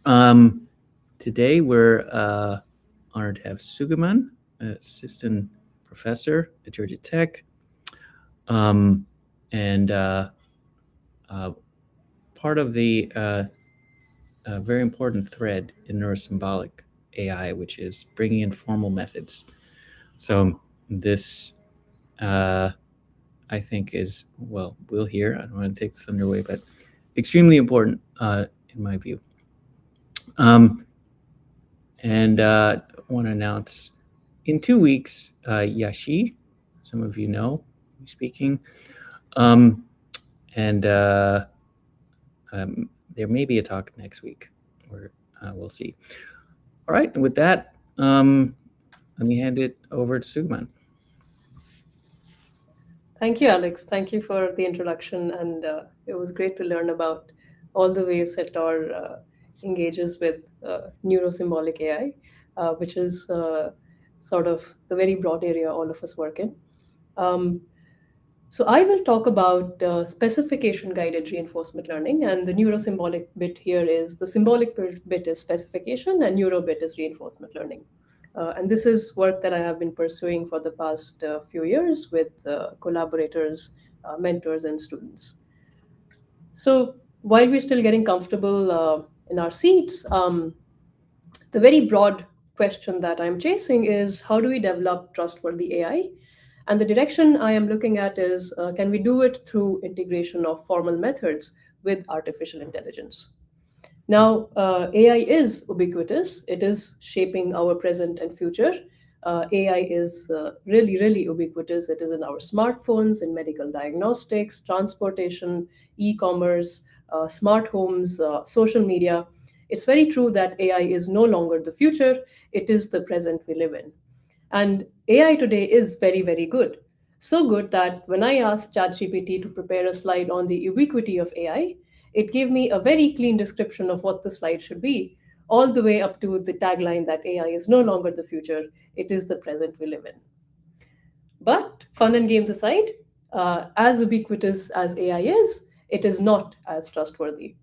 Today we're honored to have Suguman, assistant professor at Georgia Tech, and part of the very important thread in Neuro-Symbolic AI, which is bringing in formal methods. So this, I think, is, well, we'll hear. I don't want to take the thunder away, but extremely important in my view. And I want to announce in 2 weeks, Yashi, some of you know, speaking, and there may be a talk next week, or we'll see. All right, and with that, let me hand it over to Suguman. Thank you, Alex. Thank you for the introduction, and it was great to learn about all the ways Setor engages with neuro-symbolic AI, which is sort of the very broad area all of us work in. So I will talk about specification-guided reinforcement learning, and the neuro-symbolic bit here is the symbolic bit is specification, and neuro bit is reinforcement learning. And this is work that I have been pursuing for the past few years with collaborators, mentors, and students. So while we're still getting comfortable in our seats, the very broad question that I'm chasing is how do we develop trustworthy AI? And the direction I am looking at is can we do it through integration of formal methods with artificial intelligence? Now, AI is ubiquitous. It is shaping our present and future. AI is really, really ubiquitous. It is in our smartphones, in medical diagnostics, transportation, e-commerce, smart homes, social media. It's very true that AI is no longer the future. It is the present we live in. And AI today is very, very good. So good that when I asked ChatGPT to prepare a slide on the ubiquity of AI, it gave me a very clean description of what the slide should be, all the way up to the tagline that AI is no longer the future, it is the present we live in. But fun and games aside, as ubiquitous as AI is, it is not as trustworthy.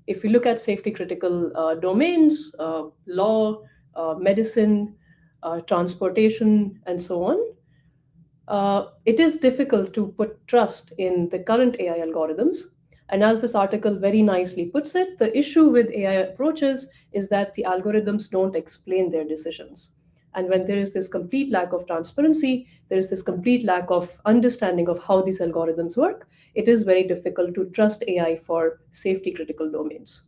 If we look at safety critical domains, law, medicine, transportation, and so on, it is difficult to put trust in the current AI algorithms. And as this article very nicely puts it, the issue with AI approaches is that the algorithms don't explain their decisions. And when there is this complete lack of transparency, there is this complete lack of understanding of how these algorithms work, it is very difficult to trust AI for safety critical domains.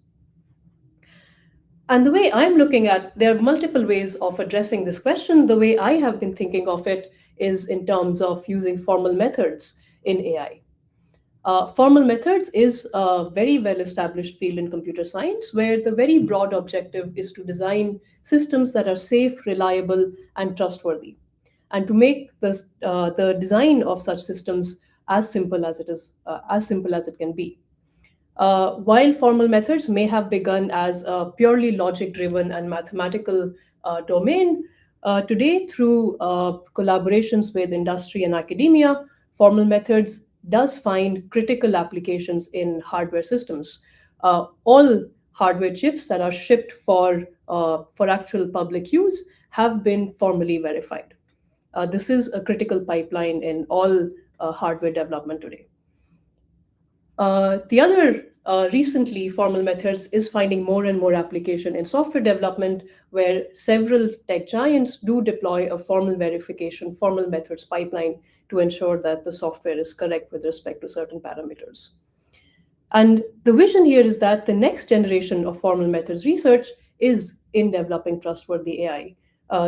And the way I'm looking at, there are multiple ways of addressing this question. The way I have been thinking of it is in terms of using formal methods in AI. Formal methods is a very well-established field in computer science where the very broad objective is to design systems that are safe, reliable, and trustworthy, and to make the design of such systems as simple as it can be. While formal methods may have begun as a purely logic-driven and mathematical domain, today through collaborations with industry and academia, formal methods does find critical applications in hardware systems. All hardware chips that are shipped for actual public use have been formally verified. This is a critical pipeline in all hardware development today. The other recently formal methods is finding more and more application in software development where several tech giants do deploy a formal verification, formal methods pipeline to ensure that the software is correct with respect to certain parameters. And the vision here is that the next generation of formal methods research is in developing trustworthy AI.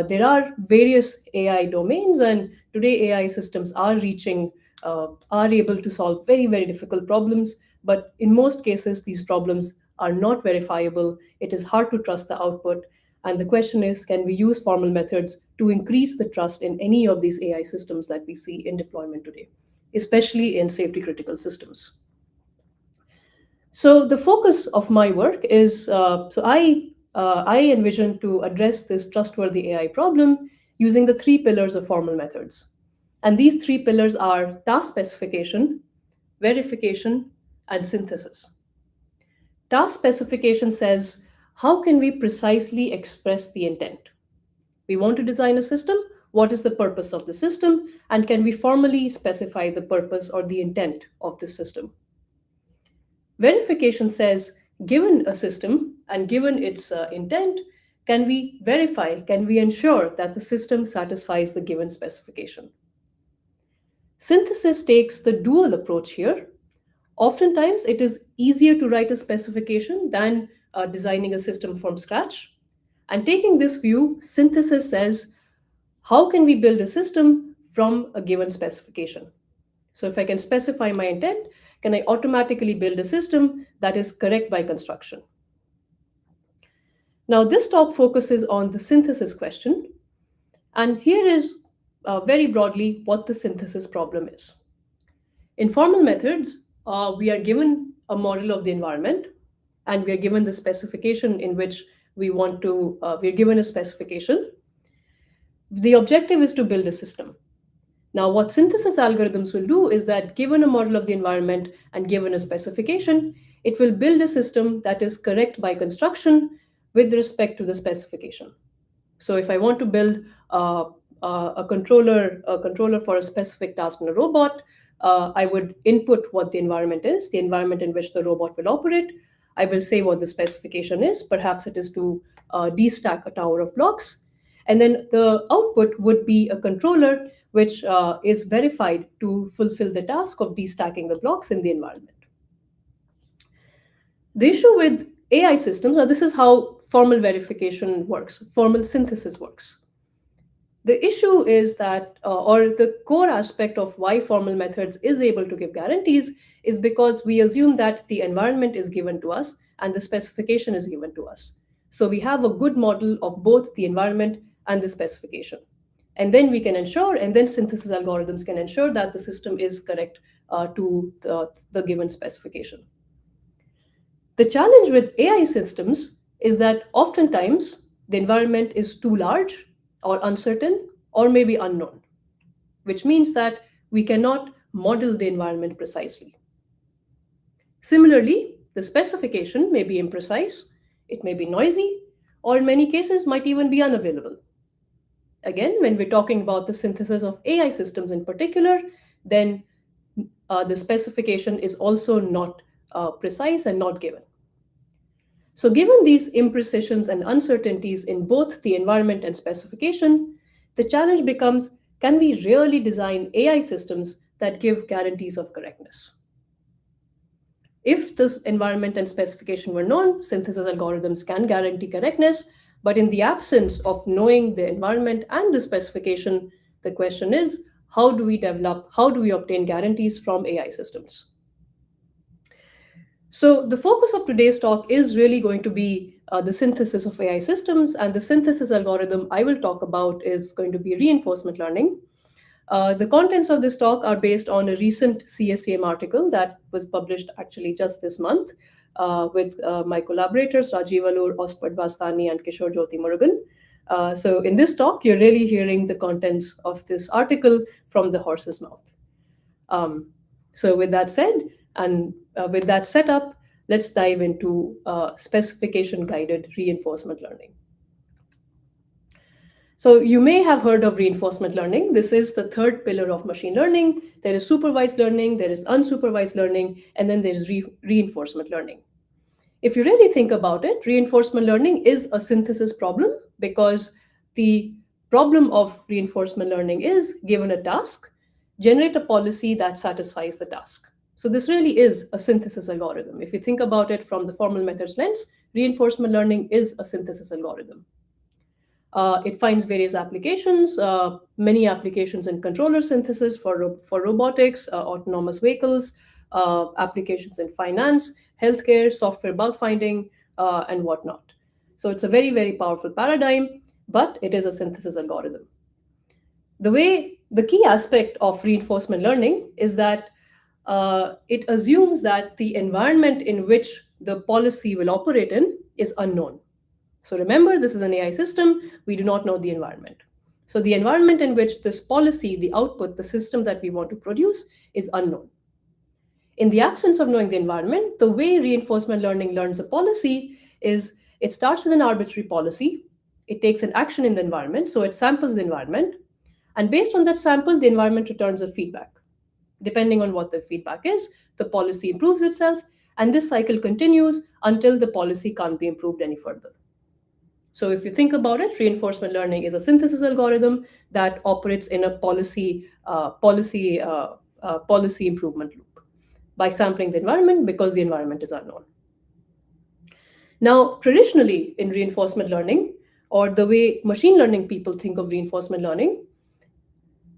There are various AI domains, and today AI systems are able to solve very, very difficult problems. But in most cases, these problems are not verifiable. It is hard to trust the output. And the question is, can we use formal methods to increase the trust in any of these AI systems that we see in deployment today, especially in safety critical systems? So the focus of my work is, I envision to address this trustworthy AI problem using the 3 pillars of formal methods. And these 3 pillars are task specification, verification, and synthesis. Task specification says how can we precisely express the intent? We want to design a system. What is the purpose of the system? And can we formally specify the purpose or the intent of the system? Verification says, given a system and given its intent, can we verify, can we ensure that the system satisfies the given specification? Synthesis takes the dual approach here. Oftentimes, it is easier to write a specification than designing a system from scratch. And taking this view, synthesis says, how can we build a system from a given specification? So if I can specify my intent, can I automatically build a system that is correct by construction? Now, this talk focuses on the synthesis question. And here is very broadly what the synthesis problem is. In formal methods, we are given a model of the environment and we are given the specification in which we're given a specification. The objective is to build a system. Now, what synthesis algorithms will do is that given a model of the environment and given a specification, it will build a system that is correct by construction with respect to the specification. So if I want to build a controller for a specific task in a robot, I would input what the environment is, the environment in which the robot will operate. I will say what the specification is. Perhaps it is to destack a tower of blocks. And then the output would be a controller which is verified to fulfill the task of destacking the blocks in the environment. The issue with AI systems, now this is how formal verification works, formal synthesis works. The issue is that, or the core aspect of why formal methods is able to give guarantees is because we assume that the environment is given to us and the specification is given to us. So we have a good model of both the environment and the specification. And then we can ensure, and then synthesis algorithms can ensure that the system is correct to the given specification. The challenge with AI systems is that oftentimes the environment is too large or uncertain or maybe unknown, which means that we cannot model the environment precisely. Similarly, the specification may be imprecise, it may be noisy, or in many cases might even be unavailable. Again, when we're talking about the synthesis of AI systems in particular, then the specification is also not precise and not given. So given these imprecisions and uncertainties in both the environment and specification, the challenge becomes, can we really design AI systems that give guarantees of correctness? If this environment and specification were known, synthesis algorithms can guarantee correctness, but in the absence of knowing the environment and the specification, the question is, how do we obtain guarantees from AI systems? So the focus of today's talk is really going to be the synthesis of AI systems, and the synthesis algorithm I will talk about is going to be reinforcement learning. The contents of this talk are based on a recent CSCM article that was published actually just this month with my collaborators Rajiv Alur, Ospert Vastani, and Kishore Jyoti Murugan. So in this talk, you're really hearing the contents of this article from the horse's mouth. So with that said, and with that setup, let's dive into specification-guided reinforcement learning. So you may have heard of reinforcement learning. This is the third pillar of machine learning. There is supervised learning, there is unsupervised learning, and then there is reinforcement learning. If you really think about it, reinforcement learning is a synthesis problem because the problem of reinforcement learning is, given a task, generate a policy that satisfies the task. So this really is a synthesis algorithm. If you think about it from the formal methods lens, reinforcement learning is a synthesis algorithm. It finds various applications, many applications in controller synthesis for robotics, autonomous vehicles, applications in finance, healthcare, software bug finding, and whatnot. So it's a very, very powerful paradigm, but it is a synthesis algorithm. The key aspect of reinforcement learning is that it assumes that the environment in which the policy will operate in is unknown. So remember, this is an AI system. We do not know the environment. So the environment in which this policy, the output, the system that we want to produce is unknown. In the absence of knowing the environment, the way reinforcement learning learns a policy is It starts with an arbitrary policy. It takes an action in the environment, so it samples the environment. And based on that sample, the environment returns a feedback. Depending on what the feedback is, the policy improves itself, and this cycle continues until the policy can't be improved any further. So if you think about it, reinforcement learning is a synthesis algorithm that operates in a policy improvement loop by sampling the environment because the environment is unknown. Now, traditionally in reinforcement learning, or the way machine learning people think of reinforcement learning,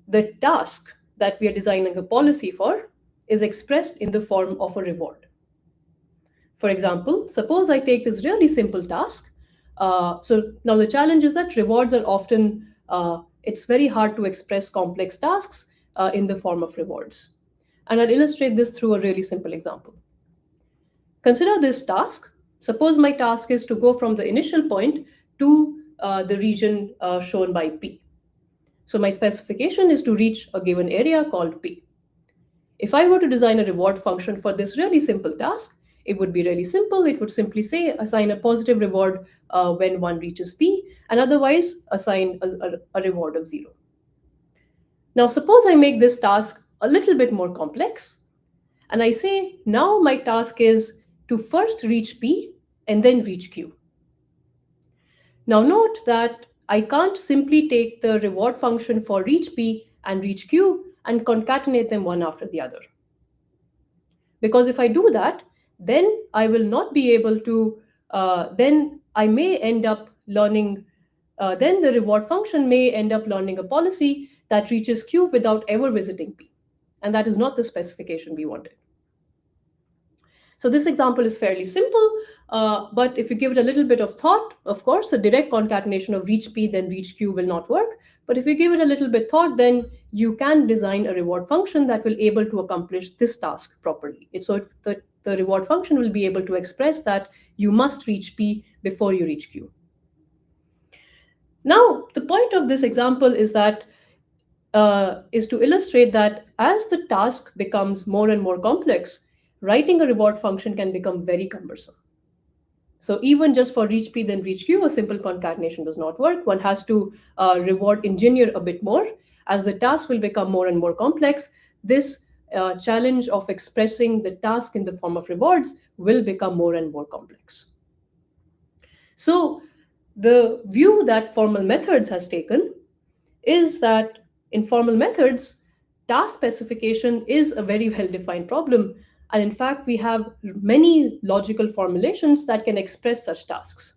the task that we are designing a policy for is expressed in the form of a reward. For example, suppose I take this really simple task. So now the challenge is that rewards are often, it's very hard to express complex tasks in the form of rewards. And I'll illustrate this through a really simple example. Consider this task. Suppose my task is to go from the initial point to the region shown by P. So my specification is to reach a given area called P. If I were to design a reward function for this really simple task, it would be really simple. It would simply say assign a positive reward when one reaches P, and otherwise assign a reward of 0. Now suppose I make this task a little bit more complex, and I say now my task is to first reach P and then reach Q. Now note that I can't simply take the reward function for reach P and reach Q and concatenate them one after the other. Because if I do that, then I will not be able to, then I may end up learning, then the reward function may end up learning a policy that reaches Q without ever visiting P. And that is not the specification we wanted. So this example is fairly simple, but if you give it a little bit of thought, of course, a direct concatenation of reach P then reach Q will not work. But if you give it a little bit thought, then you can design a reward function that will able to accomplish this task properly. The reward function will be able to express that you must reach P before you reach Q. Now, the point of this example is that is to illustrate that as the task becomes more and more complex, writing a reward function can become very cumbersome. So even just for reach P then reach Q, a simple concatenation does not work. One has to reward engineer a bit more. As the task will become more and more complex, this challenge of expressing the task in the form of rewards will become more and more complex. So the view that formal methods has taken is that in formal methods, task specification is a very well-defined problem. And in fact, we have many logical formulations that can express such tasks.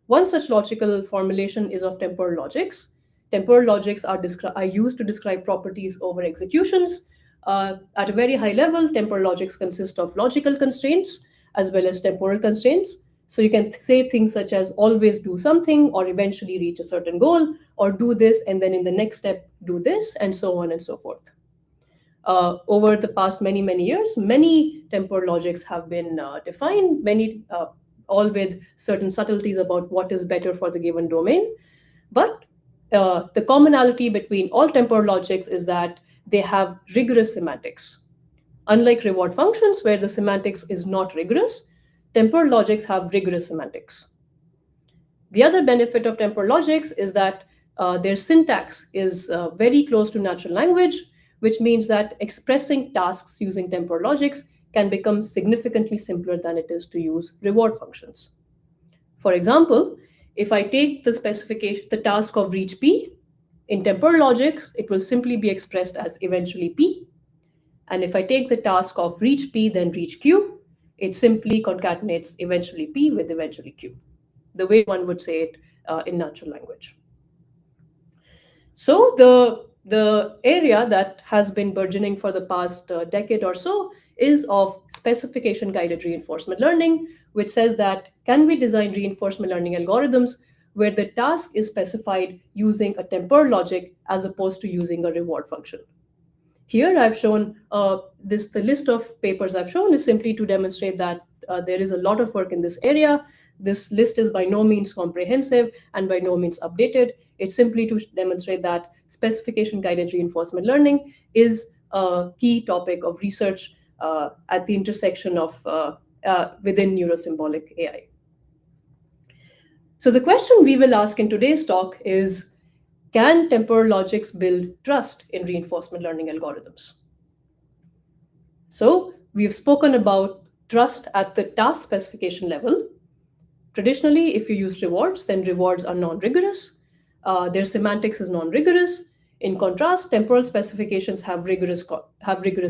One such logical formulation is of temporal logics. Temporal logics are used to describe properties over executions. At a very high level, temporal logics consist of logical constraints as well as temporal constraints. So you can say things such as always do something, or eventually reach a certain goal, or do this and then in the next step do this, and so on and so forth. Over the past many years, many temporal logics have been defined, all with certain subtleties about what is better for the given domain. But the commonality between all temporal logics is that they have rigorous semantics. Unlike reward functions, where the semantics is not rigorous, temporal logics have rigorous semantics. The other benefit of temporal logics is that their syntax is very close to natural language, which means that expressing tasks using temporal logics can become significantly simpler than it is to use reward functions. For example, if I take the specification, the task of reach P, in temporal logics, it will simply be expressed as eventually P. And if I take the task of reach P, then reach Q, it simply concatenates eventually P with eventually Q, the way one would say it in natural language. So the area that has been burgeoning for the past decade or so is of specification-guided reinforcement learning, which says that can we design reinforcement learning algorithms where the task is specified using a temporal logic as opposed to using a reward function. Here I've shown the list of papers I've shown is simply to demonstrate that there is a lot of work in this area. This list is by no means comprehensive and by no means updated. It's simply to demonstrate that specification-guided reinforcement learning is a key topic of research at the intersection of within neuro-symbolic AI. So the question we will ask in today's talk is, can temporal logics build trust in reinforcement learning algorithms? So we've spoken about trust at the task specification level. Traditionally, if you use rewards, then rewards are non-rigorous. Their semantics is non-rigorous. In contrast, temporal specifications have rigorous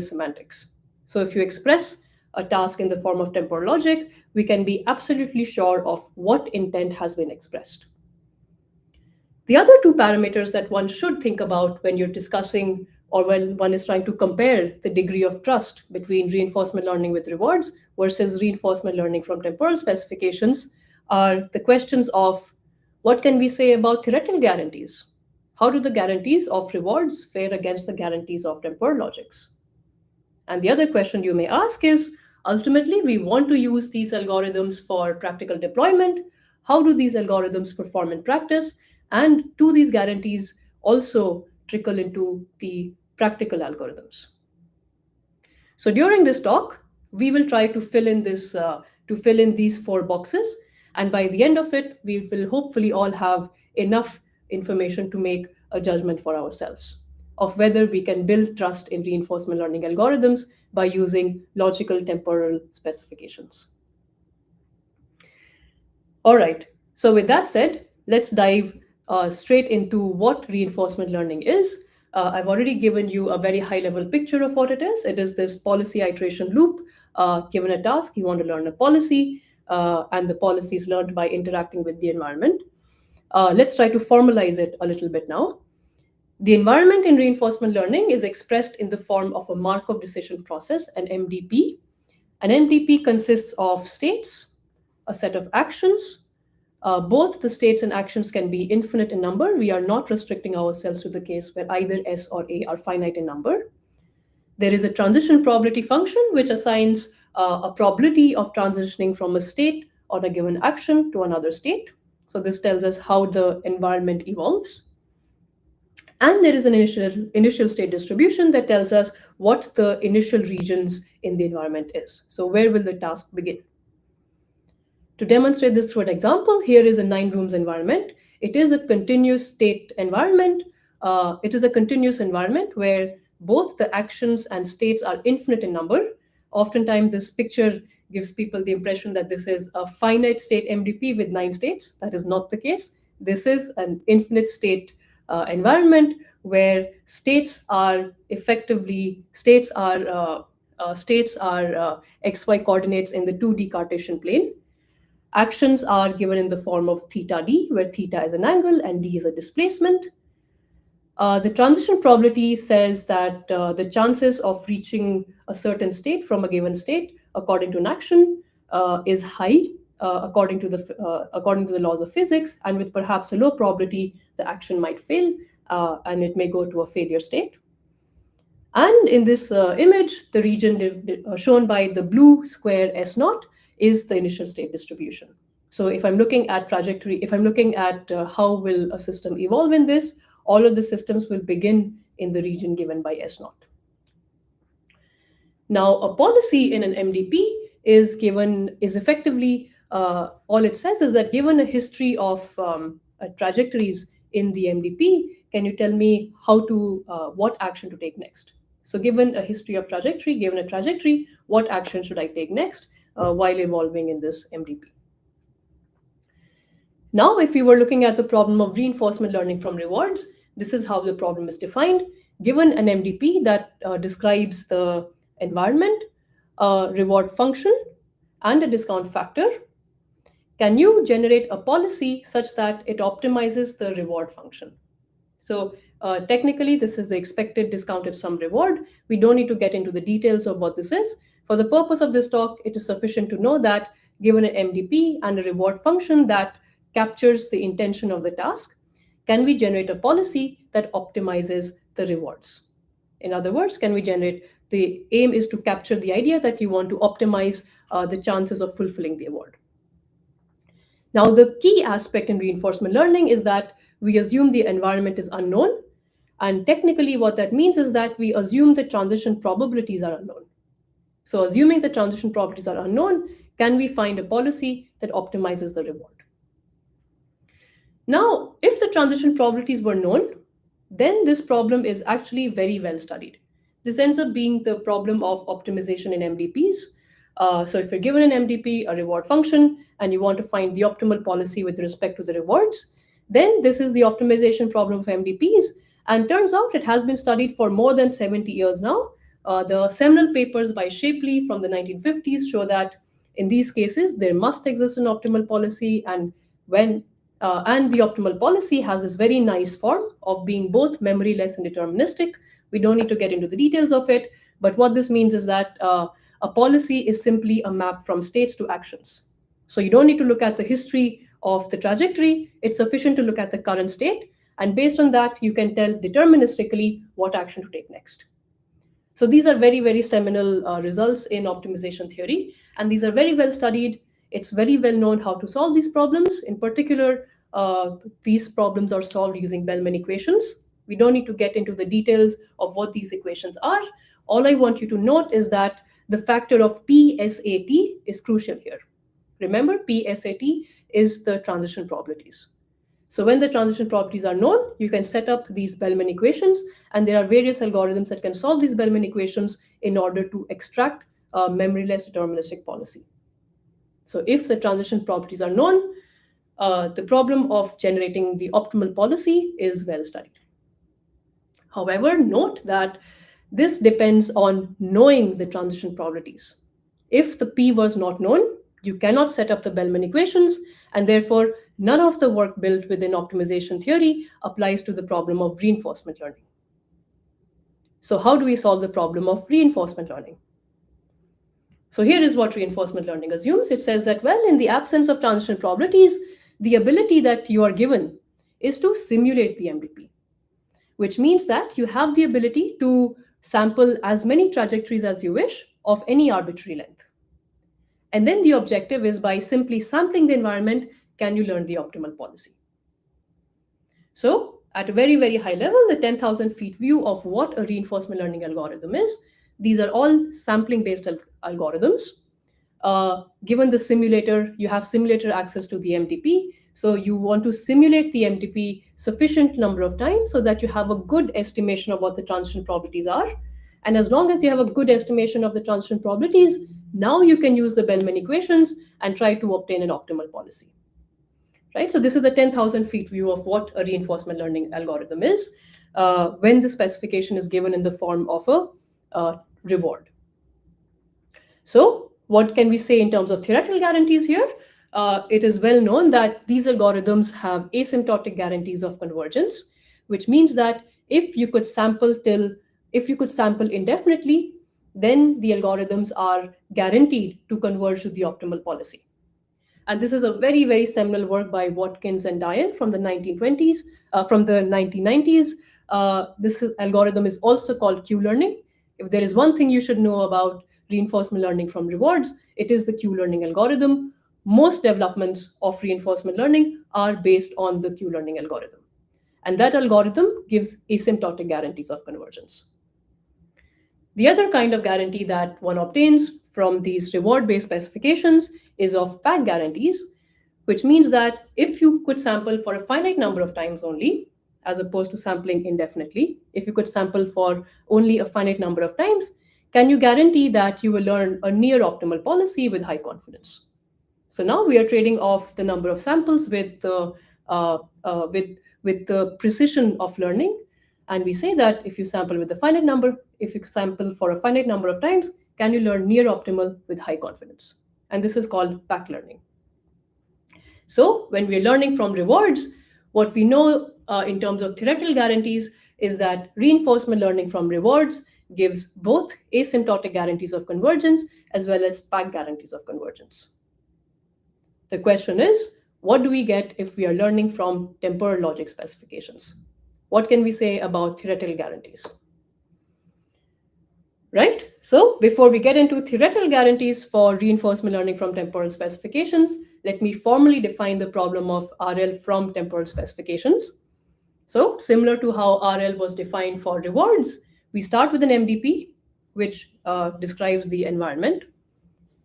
semantics. So if you express a task in the form of temporal logic, we can be absolutely sure of what intent has been expressed. The other two parameters that one should think about when you're discussing or when one is trying to compare the degree of trust between reinforcement learning with rewards versus reinforcement learning from temporal specifications are the questions of, what can we say about theoretical guarantees? How do the guarantees of rewards fare against the guarantees of temporal logics? And the other question you may ask is, ultimately, we want to use these algorithms for practical deployment. How do these algorithms perform in practice? And do these guarantees also trickle into the practical algorithms? So during this talk, we will try to fill in these four boxes, and by the end of it, we will hopefully all have enough information to make a judgment for ourselves of whether we can build trust in reinforcement learning algorithms by using logical temporal specifications. All right. So with that said, let's dive straight into what reinforcement learning is. I've already given you a very high level picture of what it is. It is this policy iteration loop. Given a task, you want to learn a policy, and the policy is learned by interacting with the environment. Let's try to formalize it a little bit now. The environment in reinforcement learning is expressed in the form of a Markov decision process, an MDP. An MDP consists of states, a set of actions. Both the states and actions can be infinite in number. We are not restricting ourselves to the case where either S or A are finite in number. There is a transition probability function which assigns a probability of transitioning from a state on a given action to another state. So this tells us how the environment evolves. And there is an initial state distribution that tells us what the initial regions in the environment is. So where will the task begin? To demonstrate this through an example, here is a 9 rooms environment. It is a continuous state environment. It is a continuous environment where both the actions and states are infinite in number. Oftentimes, this picture gives people the impression that this is a finite state MDP with 9 states. That is not the case. This is an infinite state environment where states are xy coordinates in the 2D Cartesian plane. Actions are given in the form of theta d, where theta is an angle and d is a displacement. The transition probability says that the chances of reaching a certain state from a given state, according to an action, is high, according to the laws of physics, and with perhaps a low probability, the action might fail, and it may go to a failure state. And in this image, the region shown by the blue square S naught is the initial state distribution. So if I'm looking at trajectory, if I'm looking at how will a system evolve in this, all of the systems will begin in the region given by S naught. Now, a policy in an MDP is effectively, all it says is that given a history of trajectories in the MDP, can you tell me what action to take next? So given a history of trajectory, given a trajectory, what action should I take next while evolving in this MDP? Now, if we were looking at the problem of reinforcement learning from rewards, this is how the problem is defined. Given an MDP that describes the environment, a reward function, and a discount factor, can you generate a policy such that it optimizes the reward function? So technically, this is the expected discounted sum reward. We don't need to get into the details of what this is. For the purpose of this talk, it is sufficient to know that given an MDP and a reward function that captures the intention of the task, can we generate a policy that optimizes the rewards? In other words, the aim is to capture the idea that you want to optimize the chances of fulfilling the award. Now, the key aspect in reinforcement learning is that we assume the environment is unknown. And technically, what that means is that we assume the transition probabilities are unknown. So assuming the transition probabilities are unknown, can we find a policy that optimizes the reward? Now, if the transition probabilities were known, then this problem is actually very well studied. This ends up being the problem of optimization in MDPs. So, if you're given an MDP, a reward function, and you want to find the optimal policy with respect to the rewards, then this is the optimization problem of MDPs. And turns out it has been studied for more than 70 years now. The seminal papers by Shapley from the 1950s show that in these cases, there must exist an optimal policy, and the optimal policy has this very nice form of being both memoryless and deterministic. We don't need to get into the details of it, but what this means is that a policy is simply a map from states to actions. So you don't need to look at the history of the trajectory, it's sufficient to look at the current state, and based on that, you can tell deterministically what action to take next. So these are very, very seminal results in optimization theory, and these are very well studied. It's very well known how to solve these problems. In particular, these problems are solved using Bellman equations. We don't need to get into the details of what these equations are. All I want you to note is that the factor of PSAT is crucial here. Remember, PSAT is the transition probabilities. So when the transition properties are known, you can set up these Bellman equations, and there are various algorithms that can solve these Bellman equations in order to extract a memoryless deterministic policy. So if the transition properties are known, the problem of generating the optimal policy is well studied. However, note that this depends on knowing the transition probabilities. If the P was not known, you cannot set up the Bellman equations, and therefore none of the work built within optimization theory applies to the problem of reinforcement learning. So how do we solve the problem of reinforcement learning? So here is what reinforcement learning assumes. It says that, well, in the absence of transition probabilities, the ability that you are given is to simulate the MDP, which means that you have the ability to sample as many trajectories as you wish of any arbitrary length. And then the objective is, by simply sampling the environment, can you learn the optimal policy? So at a very, very high level, the 10,000 feet view of what a reinforcement learning algorithm is, these are all sampling-based algorithms. Given the simulator, you have simulator access to the MDP. So you want to simulate the MDP sufficient number of times so that you have a good estimation of what the transition probabilities are. And as long as you have a good estimation of the transition probabilities, now you can use the Bellman equations and try to obtain an optimal policy. Right? So this is the 10,000 feet view of what a reinforcement learning algorithm is when the specification is given in the form of a reward. So what can we say in terms of theoretical guarantees here? It is well known that these algorithms have asymptotic guarantees of convergence, which means that if you could sample indefinitely, then the algorithms are guaranteed to converge to the optimal policy. And this is a very, very seminal work by Watkins and Diane from the 1920s, from the 1990s. This algorithm is also called Q-learning. If there is one thing you should know about reinforcement learning from rewards, it is the Q-learning algorithm. Most developments of reinforcement learning are based on the Q-learning algorithm. And that algorithm gives asymptotic guarantees of convergence. The other kind of guarantee that one obtains from these reward-based specifications is of pack guarantees, which means that if you could sample for a finite number of times only, as opposed to sampling indefinitely, if you could sample for only a finite number of times, can you guarantee that you will learn a near optimal policy with high confidence? So now we are trading off the number of samples with the precision of learning. And we say that if you sample with a finite number, if you sample for a finite number of times, can you learn near optimal with high confidence? And this is called pack learning. So when we're learning from rewards, what we know in terms of theoretical guarantees is that reinforcement learning from rewards gives both asymptotic guarantees of convergence as well as pack guarantees of convergence. The question is, what do we get if we are learning from temporal logic specifications? What can we say about theoretical guarantees? Right? So before we get into theoretical guarantees for reinforcement learning from temporal specifications, let me formally define the problem of RL from temporal specifications. So similar to how RL was defined for rewards, we start with an MDP, which describes the environment.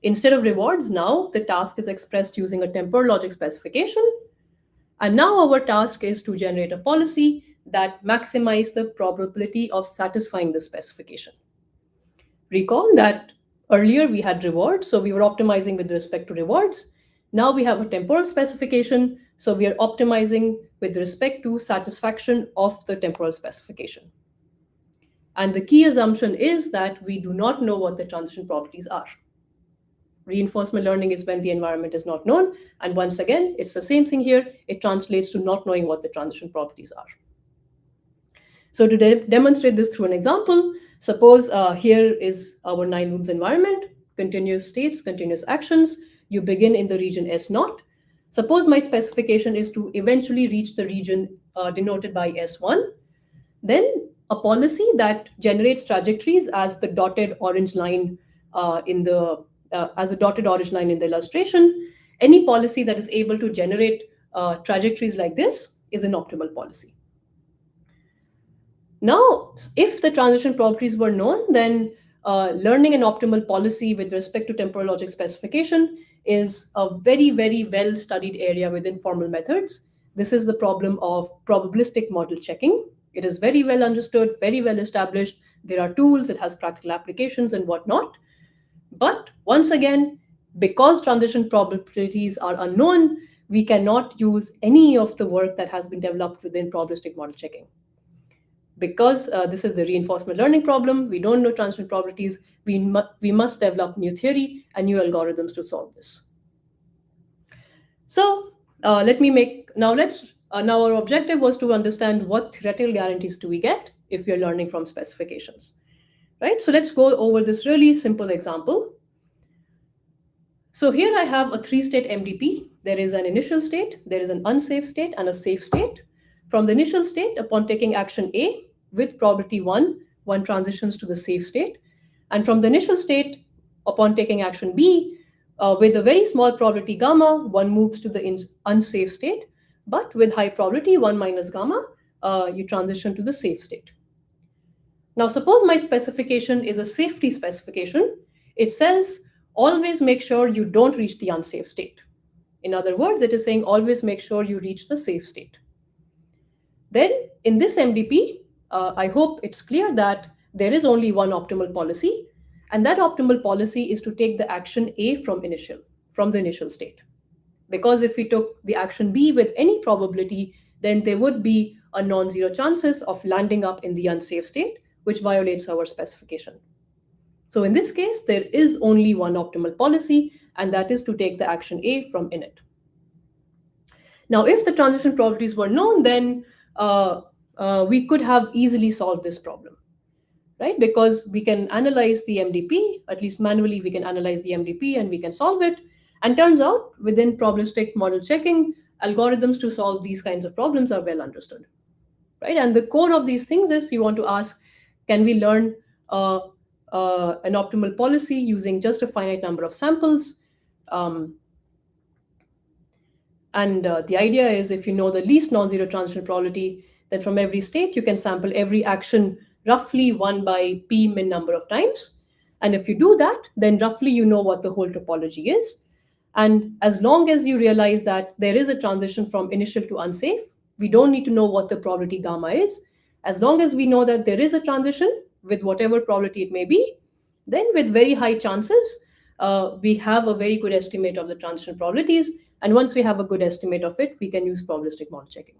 Instead of rewards, now the task is expressed using a temporal logic specification. And now our task is to generate a policy that maximizes the probability of satisfying the specification. Recall that earlier we had rewards, so we were optimizing with respect to rewards. Now we have a temporal specification, so we are optimizing with respect to satisfaction of the temporal specification. And the key assumption is that we do not know what the transition properties are. Reinforcement learning is when the environment is not known. And once again, it's the same thing here. It translates to not knowing what the transition properties are. So to demonstrate this through an example, suppose here is our 9 loops environment, continuous states, continuous actions. You begin in the region S0. Suppose my specification is to eventually reach the region denoted by S1. Then a policy that generates trajectories as the dotted orange line in the illustration. Any policy that is able to generate trajectories like this is an optimal policy. Now, if the transition properties were known, then learning an optimal policy with respect to temporal logic specification is a very, very well studied area within formal methods. This is the problem of probabilistic model checking. It is very well understood, very well established. There are tools, it has practical applications and whatnot. But once again, because transition probabilities are unknown, we cannot use any of the work that has been developed within probabilistic model checking. Because this is the reinforcement learning problem, we don't know transition probabilities, we must develop new theory and new algorithms to solve this. So now our objective was to understand what theoretical guarantees do we get if we are learning from specifications, right? So let's go over this really simple example. So here I have a 3-state MDP. There is an initial state, there is an unsafe state, and a safe state. From the initial state, upon taking action A, with probability 1, one transitions to the safe state. And from the initial state, upon taking action B, with a very small probability gamma, one moves to the unsafe state. But with high probability, 1 minus gamma, you transition to the safe state. Now, suppose my specification is a safety specification. It says, always make sure you don't reach the unsafe state. In other words, it is saying always make sure you reach the safe state. Then in this MDP, I hope it's clear that there is only one optimal policy, and that optimal policy is to take the action A from the initial state. Because if we took the action B with any probability, then there would be a non-zero chances of landing up in the unsafe state, which violates our specification. So in this case, there is only one optimal policy, and that is to take the action A from init. Now, if the transition properties were known, then we could have easily solved this problem, right? Because we can analyze the MDP, at least manually we can analyze the MDP and we can solve it. And turns out within probabilistic model checking, algorithms to solve these kinds of problems are well understood, right? And the core of these things is you want to ask, can we learn an optimal policy using just a finite number of samples? The idea is if you know the least non-zero transition probability, then from every state, you can sample every action roughly 1 by p min number of times. And if you do that, then roughly you know what the whole topology is. And as long as you realize that there is a transition from initial to unsafe, we don't need to know what the probability gamma is. As long as we know that there is a transition with whatever probability it may be, then with very high chances, we have a very good estimate of the transition probabilities. And once we have a good estimate of it, we can use probabilistic model checking.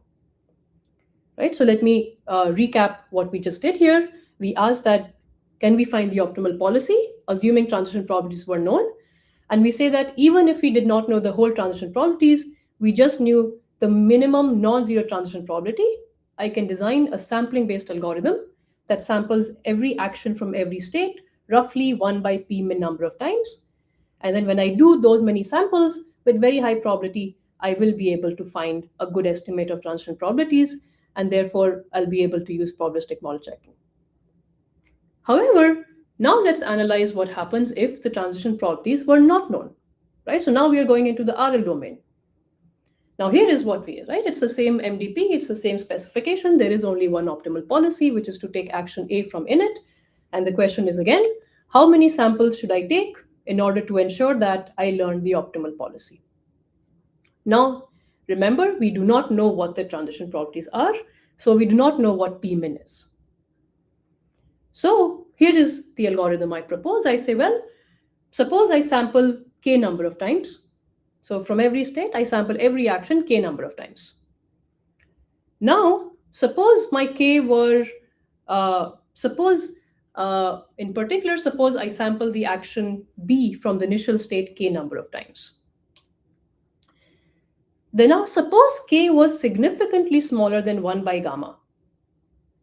Right? So let me recap what we just did here. We asked that, can we find the optimal policy, assuming transition probabilities were known? And we say that even if we did not know the whole transition probabilities, we just knew the minimum non-zero transition probability. I can design a sampling-based algorithm that samples every action from every state, roughly 1 by p min number of times. And then when I do those many samples with very high probability, I will be able to find a good estimate of transition probabilities, and therefore I'll be able to use probabilistic model checking. However, now let's analyze what happens if the transition properties were not known, right? So now we are going into the RL domain. Now here is what we are, right? It's the same MDP, it's the same specification. There is only one optimal policy, which is to take action A from init. And the question is again, how many samples should I take in order to ensure that I learn the optimal policy? Now, Remember, we do not know what the transition properties are, so we do not know what p min is. So here is the algorithm I propose. I say, well, suppose I sample k number of times. So from every state, I sample every action k number of times. Now, suppose my k were, in particular, suppose I sample the action b from the initial state k number of times. Then now suppose k was significantly smaller than 1 by gamma,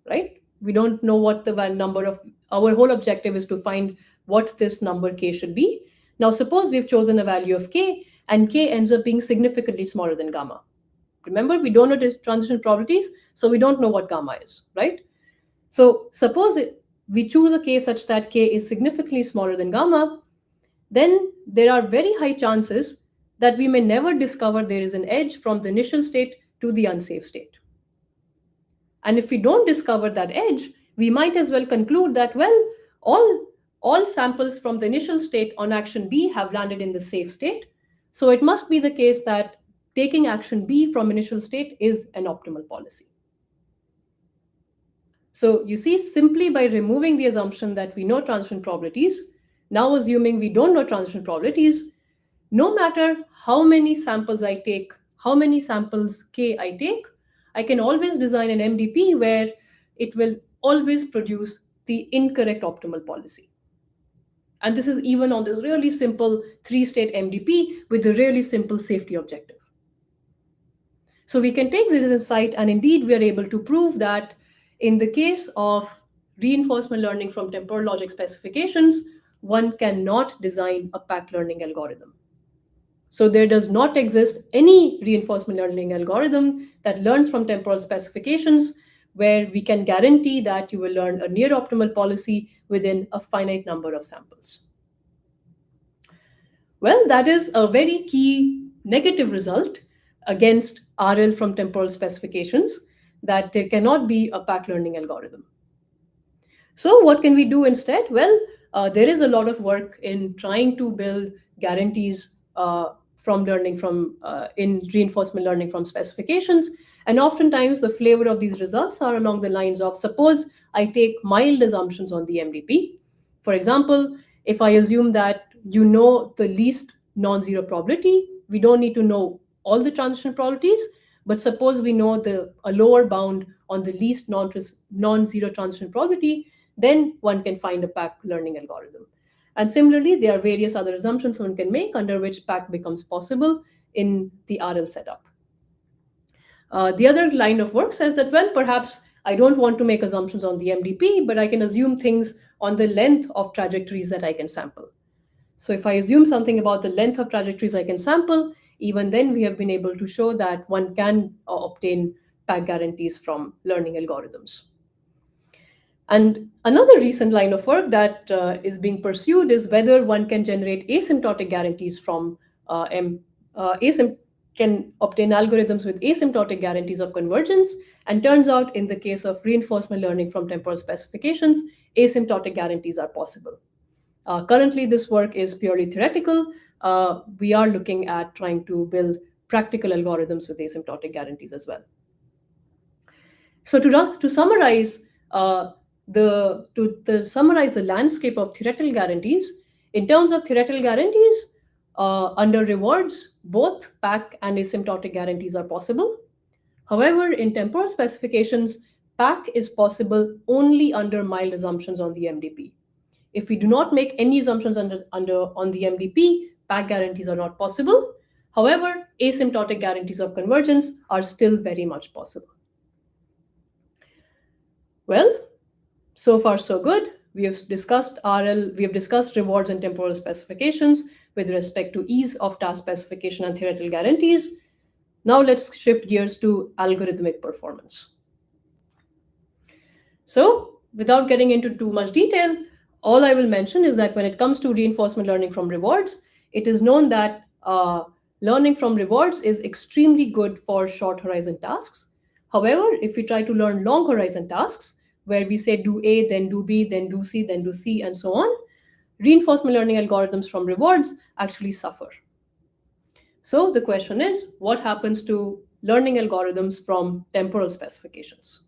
right? We don't know what the number of, our whole objective is to find what this number k should be. Now suppose we've chosen a value of k and k ends up being significantly smaller than gamma. Remember, we don't know the transition probabilities, so we don't know what gamma is, right? So suppose we choose a k such that k is significantly smaller than gamma, then there are very high chances that we may never discover there is an edge from the initial state to the unsafe state. And if we don't discover that edge, we might as well conclude that, well, all samples from the initial state on action B have landed in the safe state. So it must be the case that taking action B from initial state is an optimal policy. So you see, simply by removing the assumption that we know transition probabilities, now assuming we don't know transition probabilities, no matter how many samples I take, how many samples k I take, I can always design an MDP where it will always produce the incorrect optimal policy. And this is even on this really simple 3-state MDP with a really simple safety objective. So we can take this insight, and indeed we are able to prove that in the case of reinforcement learning from temporal logic specifications, one cannot design a pack learning algorithm. So there does not exist any reinforcement learning algorithm that learns from temporal specifications where we can guarantee that you will learn a near optimal policy within a finite number of samples. Well, that is a very key negative result against RL from temporal specifications, that there cannot be a pack learning algorithm. So what can we do instead? Well, there is a lot of work in trying to build guarantees from learning from in reinforcement learning from specifications. And oftentimes the flavor of these results are along the lines of, suppose I take mild assumptions on the MDP. For example, if I assume that you know the least non-zero probability, we don't need to know all the transition probabilities, but suppose we know a lower bound on the least non-zero transition probability, then one can find a pack learning algorithm. And similarly, there are various other assumptions one can make under which pack becomes possible in the RL setup. The other line of work says that, well, perhaps I don't want to make assumptions on the MDP, but I can assume things on the length of trajectories that I can sample. So if I assume something about the length of trajectories I can sample, even then we have been able to show that one can obtain pack guarantees from learning algorithms. And another recent line of work that is being pursued is whether one can generate asymptotic guarantees from can obtain algorithms with asymptotic guarantees of convergence. And turns out in the case of reinforcement learning from temporal specifications, asymptotic guarantees are possible. Currently, this work is purely theoretical. We are looking at trying to build practical algorithms with asymptotic guarantees as well. So to summarize summarize the landscape of theoretical guarantees, in terms of theoretical guarantees, under rewards, both pack and asymptotic guarantees are possible. However, in temporal specifications, pack is possible only under mild assumptions on the MDP. If we do not make any assumptions on the MDP, pack guarantees are not possible. However, asymptotic guarantees of convergence are still very much possible. Well, so far so good. We have discussed RL, we have discussed rewards and temporal specifications with respect to ease of task specification and theoretical guarantees. Now let's shift gears to algorithmic performance. So without getting into too much detail, all I will mention is that when it comes to reinforcement learning from rewards, it is known that learning from rewards is extremely good for short horizon tasks. However, if we try to learn long horizon tasks, where we say do A, then do B, then do C, then do C, and so on, reinforcement learning algorithms from rewards actually suffer. So the question is, what happens to learning algorithms from temporal specifications.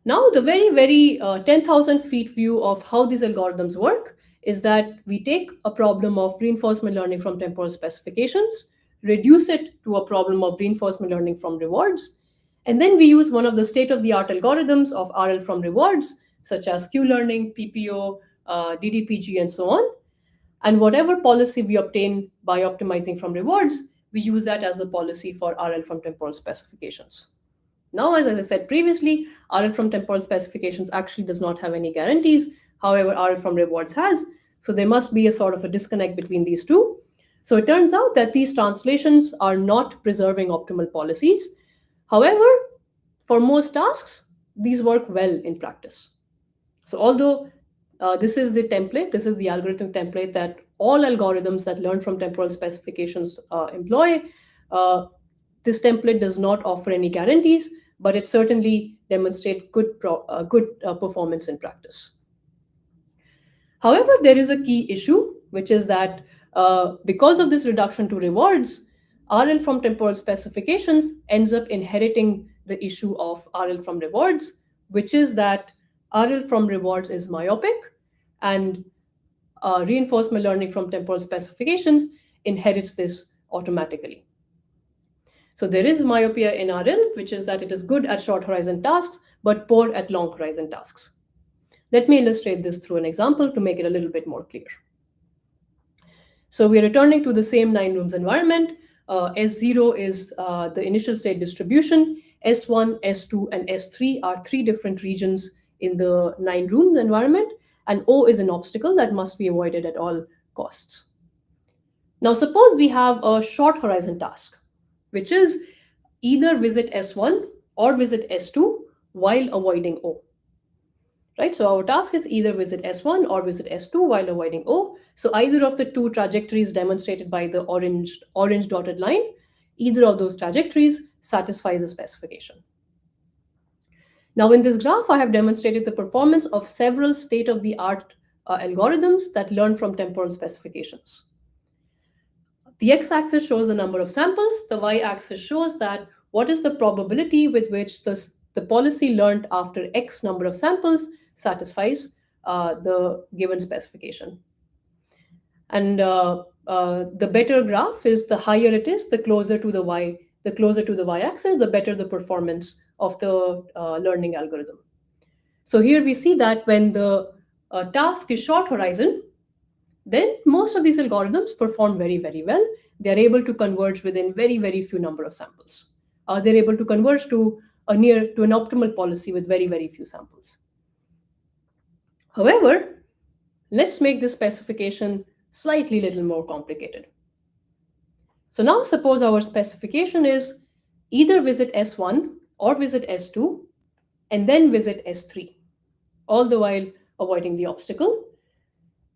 Now, the very 10,000 feet view of how these algorithms work is that we take a problem of reinforcement learning from temporal specifications, reduce it to a problem of reinforcement learning from rewards, and then we use one of the state-of-the-art algorithms of RL from rewards, such as Q-learning, PPO, DDPG, and so on. And whatever policy we obtain by optimizing from rewards, we use that as the policy for RL from temporal specifications. Now, as I said previously, RL from temporal specifications actually does not have any guarantees. However, RL from rewards has. So there must be a sort of a disconnect between these two. So it turns out that these translations are not preserving optimal policies. However, for most tasks, these work well in practice. So although this is the template, this is the algorithm template that all algorithms that learn from temporal specifications employ, this template does not offer any guarantees, but it certainly demonstrates good performance in practice. However, there is a key issue, which is that because of this reduction to rewards, RL from temporal specifications ends up inheriting the issue of RL from rewards, which is that RL from rewards is myopic, and reinforcement learning from temporal specifications inherits this automatically. So there is myopia in RL, which is that it is good at short horizon tasks, but poor at long horizon tasks. Let me illustrate this through an example to make it a little bit more clear. So we are returning to the same 9 rooms environment. S0 is the initial state distribution. S1, S2, and S3 are 3 different regions in the 9 rooms environment, and O is an obstacle that must be avoided at all costs. Now, suppose we have a short horizon task, which is either visit S1 or visit S2 while avoiding O. Right? So our task is either visit S1 or visit S2 while avoiding O. So either of the 2 trajectories demonstrated by the orange dotted line, either of those trajectories satisfies the specification. Now in this graph, I have demonstrated the performance of several state-of-the-art algorithms that learn from temporal specifications. The x-axis shows the number of samples, the y-axis shows that what is the probability with which the policy learned after x number of samples satisfies the given specification. And the better graph is the higher it is, the closer to the y-axis, the better the performance of the learning algorithm. So here we see that when the task is short horizon, then most of these algorithms perform very, very well. They're able to converge within very, very few number of samples. They're able to converge to an optimal policy with very, very few samples. However, let's make this specification slightly little more complicated. So now suppose our specification is either visit S1 or visit S2 and then visit S3, all the while avoiding the obstacle.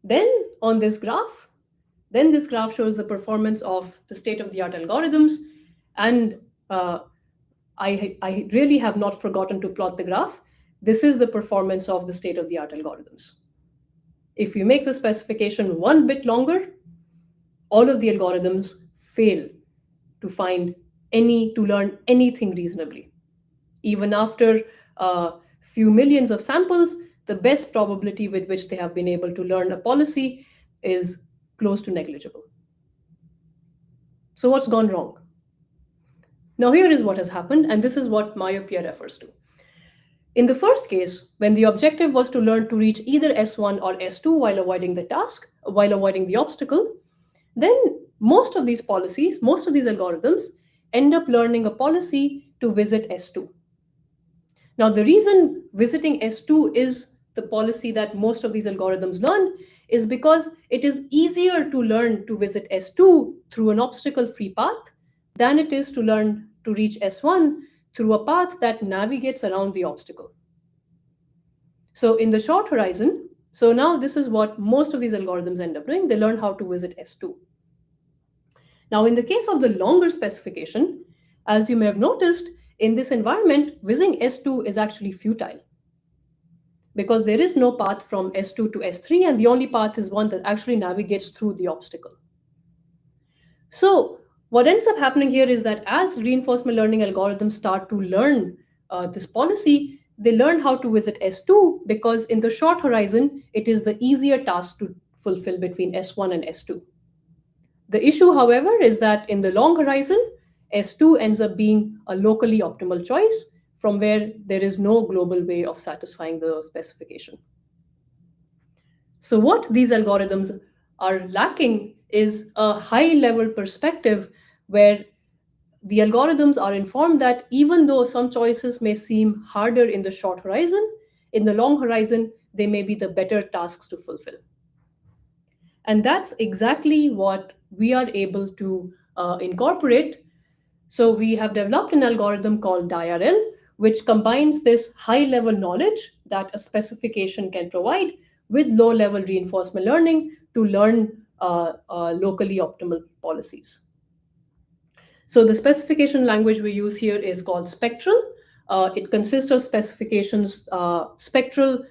Then on this graph, this graph shows the performance of the state-of-the-art algorithms, and I really have not forgotten to plot the graph. This is the performance of the state-of-the-art algorithms. If you make the specification 1 bit longer, all of the algorithms fail to learn anything reasonably. Even after a few millions of samples, the best probability with which they have been able to learn a policy is close to negligible. So what's gone wrong? Now here is what has happened, and this is what myopia refers to. In the first case, when the objective was to learn to reach either S1 or S2 while avoiding the obstacle, then most of these algorithms end up learning a policy to visit S2. Now, the reason visiting S2 is the policy that most of these algorithms learn is because it is easier to learn to visit S2 through an obstacle-free path than it is to learn to reach S1 through a path that navigates around the obstacle. So in the short horizon, so now this is what most of these algorithms end up doing. They learn how to visit S2. Now, in the case of the longer specification, as you may have noticed, in this environment, visiting S2 is actually futile because there is no path from S2 to S3, and the only path is one that actually navigates through the obstacle. So What ends up happening here is that as reinforcement learning algorithms start to learn this policy, they learn how to visit S2 because in the short horizon, it is the easier task to fulfill between S1 and S2. The issue, however, is that in the long horizon, S2 ends up being a locally optimal choice from where there is no global way of satisfying the specification. So, what these algorithms are lacking is a high level perspective where the algorithms are informed that even though some choices may seem harder in the short horizon, in the long horizon, they may be the better tasks to fulfill. And that's exactly what we are able to incorporate. So we have developed an algorithm called DIRL, which combines this high level knowledge that a specification can provide with low level reinforcement learning to learn locally optimal policies. So the specification language we use here is called Spectral. It consists of specifications. Spectral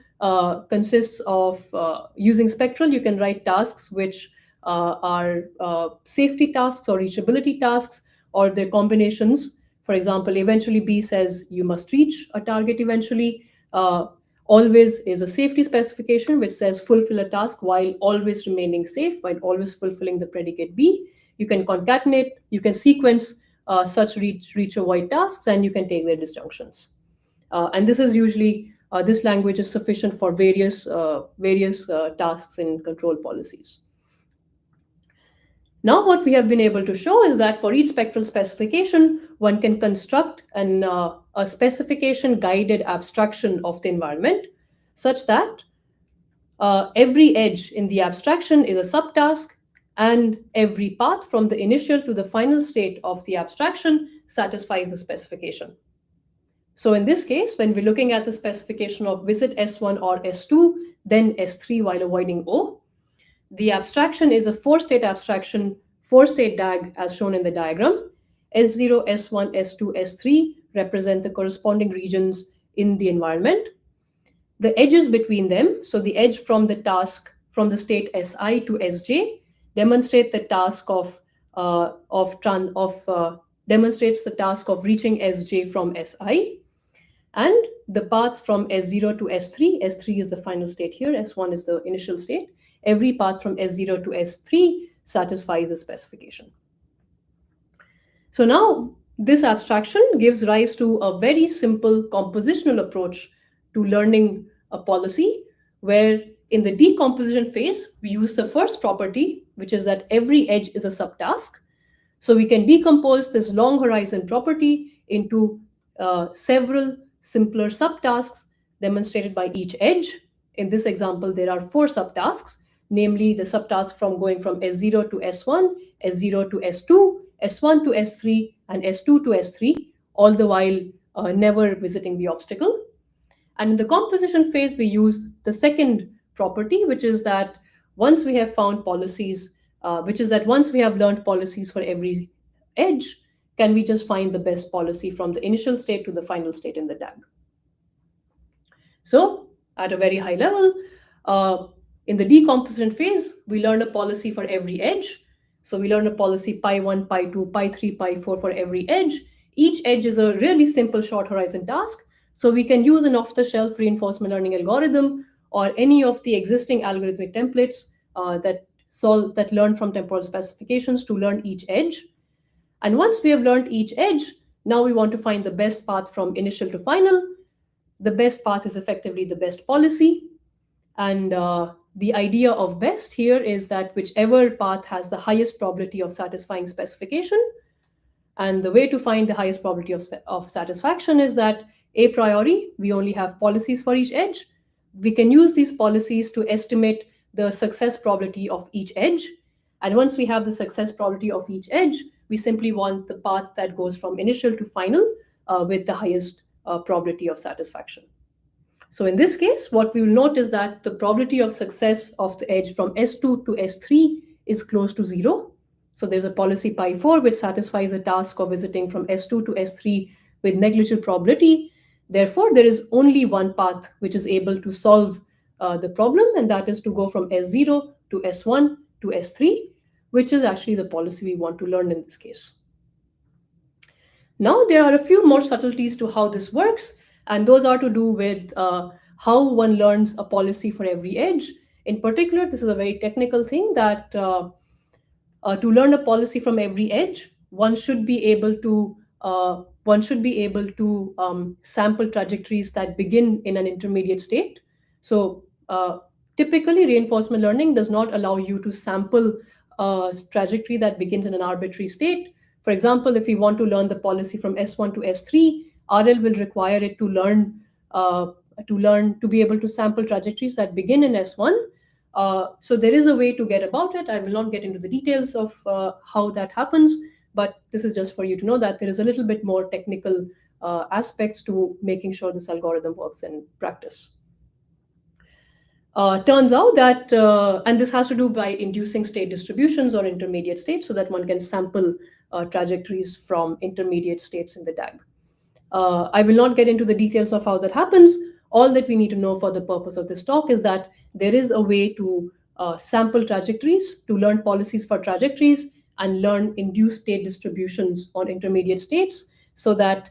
consists of using Spectral, you can write tasks which are safety tasks or reachability tasks or their combinations. For example, eventually B says you must reach a target eventually. Always is a safety specification which says fulfill a task while always remaining safe, while always fulfilling the predicate B. You can concatenate, you can sequence such reach avoid tasks, and you can take their disjunctions. And this is usually this language is sufficient for various tasks in control policies. Now, what we have been able to show is that for each spectral specification, one can construct a specification-guided abstraction of the environment such that every edge in the abstraction is a subtask, and every path from the initial to the final state of the abstraction satisfies the specification. So in this case, when we're looking at the specification of visit S1 or S2, then S3 while avoiding O, the abstraction is a four-state abstraction, four-state DAG as shown in the diagram. S0, S1, S2, S3 represent the corresponding regions in the environment. The edges between them, so the edge from the task from the state Si to Sj, demonstrate the task of demonstrates the task of reaching Sj from Si, and the paths from S0 to S3. S3 is the final state here. S1 is the initial state. Every path from S0 to S3 satisfies the specification. So now this abstraction gives rise to a very simple compositional approach to learning a policy, where in the decomposition phase, we use the first property, which is that every edge is a subtask. So we can decompose this long horizon property into several simpler subtasks demonstrated by each edge. In this example, there are four subtasks, namely the subtask from going from S0 to S1, S0 to S2, S1 to S3, and S2 to S3, all the while never visiting the obstacle. And in the composition phase, we use the second property, which is that once we have found policies, once we have learned policies for every edge, can we just find the best policy from the initial state to the final state in the DAG? So at a very high level, in the decomposition phase, we learn a policy for every edge. So we learn a policy pi1, pi2, pi3, pi4 for every edge. Each edge is a really simple short horizon task. So we can use an off-the-shelf reinforcement learning algorithm or any of the existing algorithmic templates that learn from temporal specifications to learn each edge. And once we have learned each edge, now we want to find the best path from initial to final. The best path is effectively the best policy. And the idea of best here is that whichever path has the highest probability of satisfying specification. And the way to find the highest probability of satisfaction is that a priori, we only have policies for each edge. We can use these policies to estimate the success probability of each edge. And once we have the success probability of each edge, we simply want the path that goes from initial to final with the highest probability of satisfaction. So in this case, what we will note is that the probability of success of the edge from S2 to S3 is close to 0. So there's a policy pi4 which satisfies the task of visiting from S2 to S3 with negligible probability. Therefore, there is only one path which is able to solve the problem, and that is to go from S0 to S1 to S3, which is actually the policy we want to learn in this case. Now, there are a few more subtleties to how this works, and those are to do with how one learns a policy for every edge. In particular, this is a very technical thing that to learn a policy from every edge, one should be able to sample trajectories that begin in an intermediate state. So typically, reinforcement learning does not allow you to sample a trajectory that begins in an arbitrary state. For example, if we want to learn the policy from S1 to S3, RL will require it uh, to be able to sample trajectories that begin in S1. So there is a way to get about it. I will not get into the details of how that happens, but this is just for you to know that there is a little bit more technical aspects to making sure this algorithm works in practice. Turns out that, and this has to do by inducing state distributions or intermediate states so that one can sample trajectories from intermediate states in the DAG. I will not get into the details of how that happens. All that we need to know for the purpose of this talk is that there is a way to sample trajectories, to learn policies for trajectories, and learn induced state distributions on intermediate states so that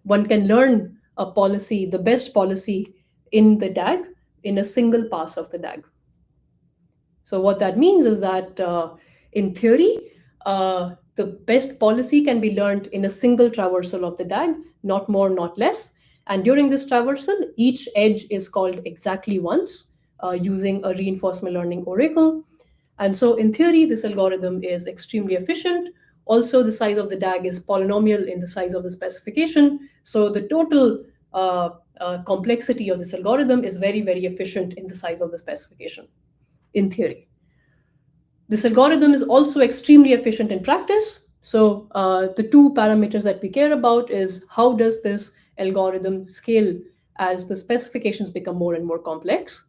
one can learn a policy, the best policy in the DAG, in a single pass of the DAG. So what that means is that in theory, the best policy can be learned in a single traversal of the DAG, not more, not less. And during this traversal, each edge is called exactly once using a reinforcement learning oracle. And so in theory, this algorithm is extremely efficient. Also, the size of the DAG is polynomial in the size of the specification. So the total complexity of this algorithm is very, very efficient in the size of the specification, in theory. This algorithm is also extremely efficient in practice. So the two parameters that we care about is how does this algorithm scale as the specifications become more and more complex.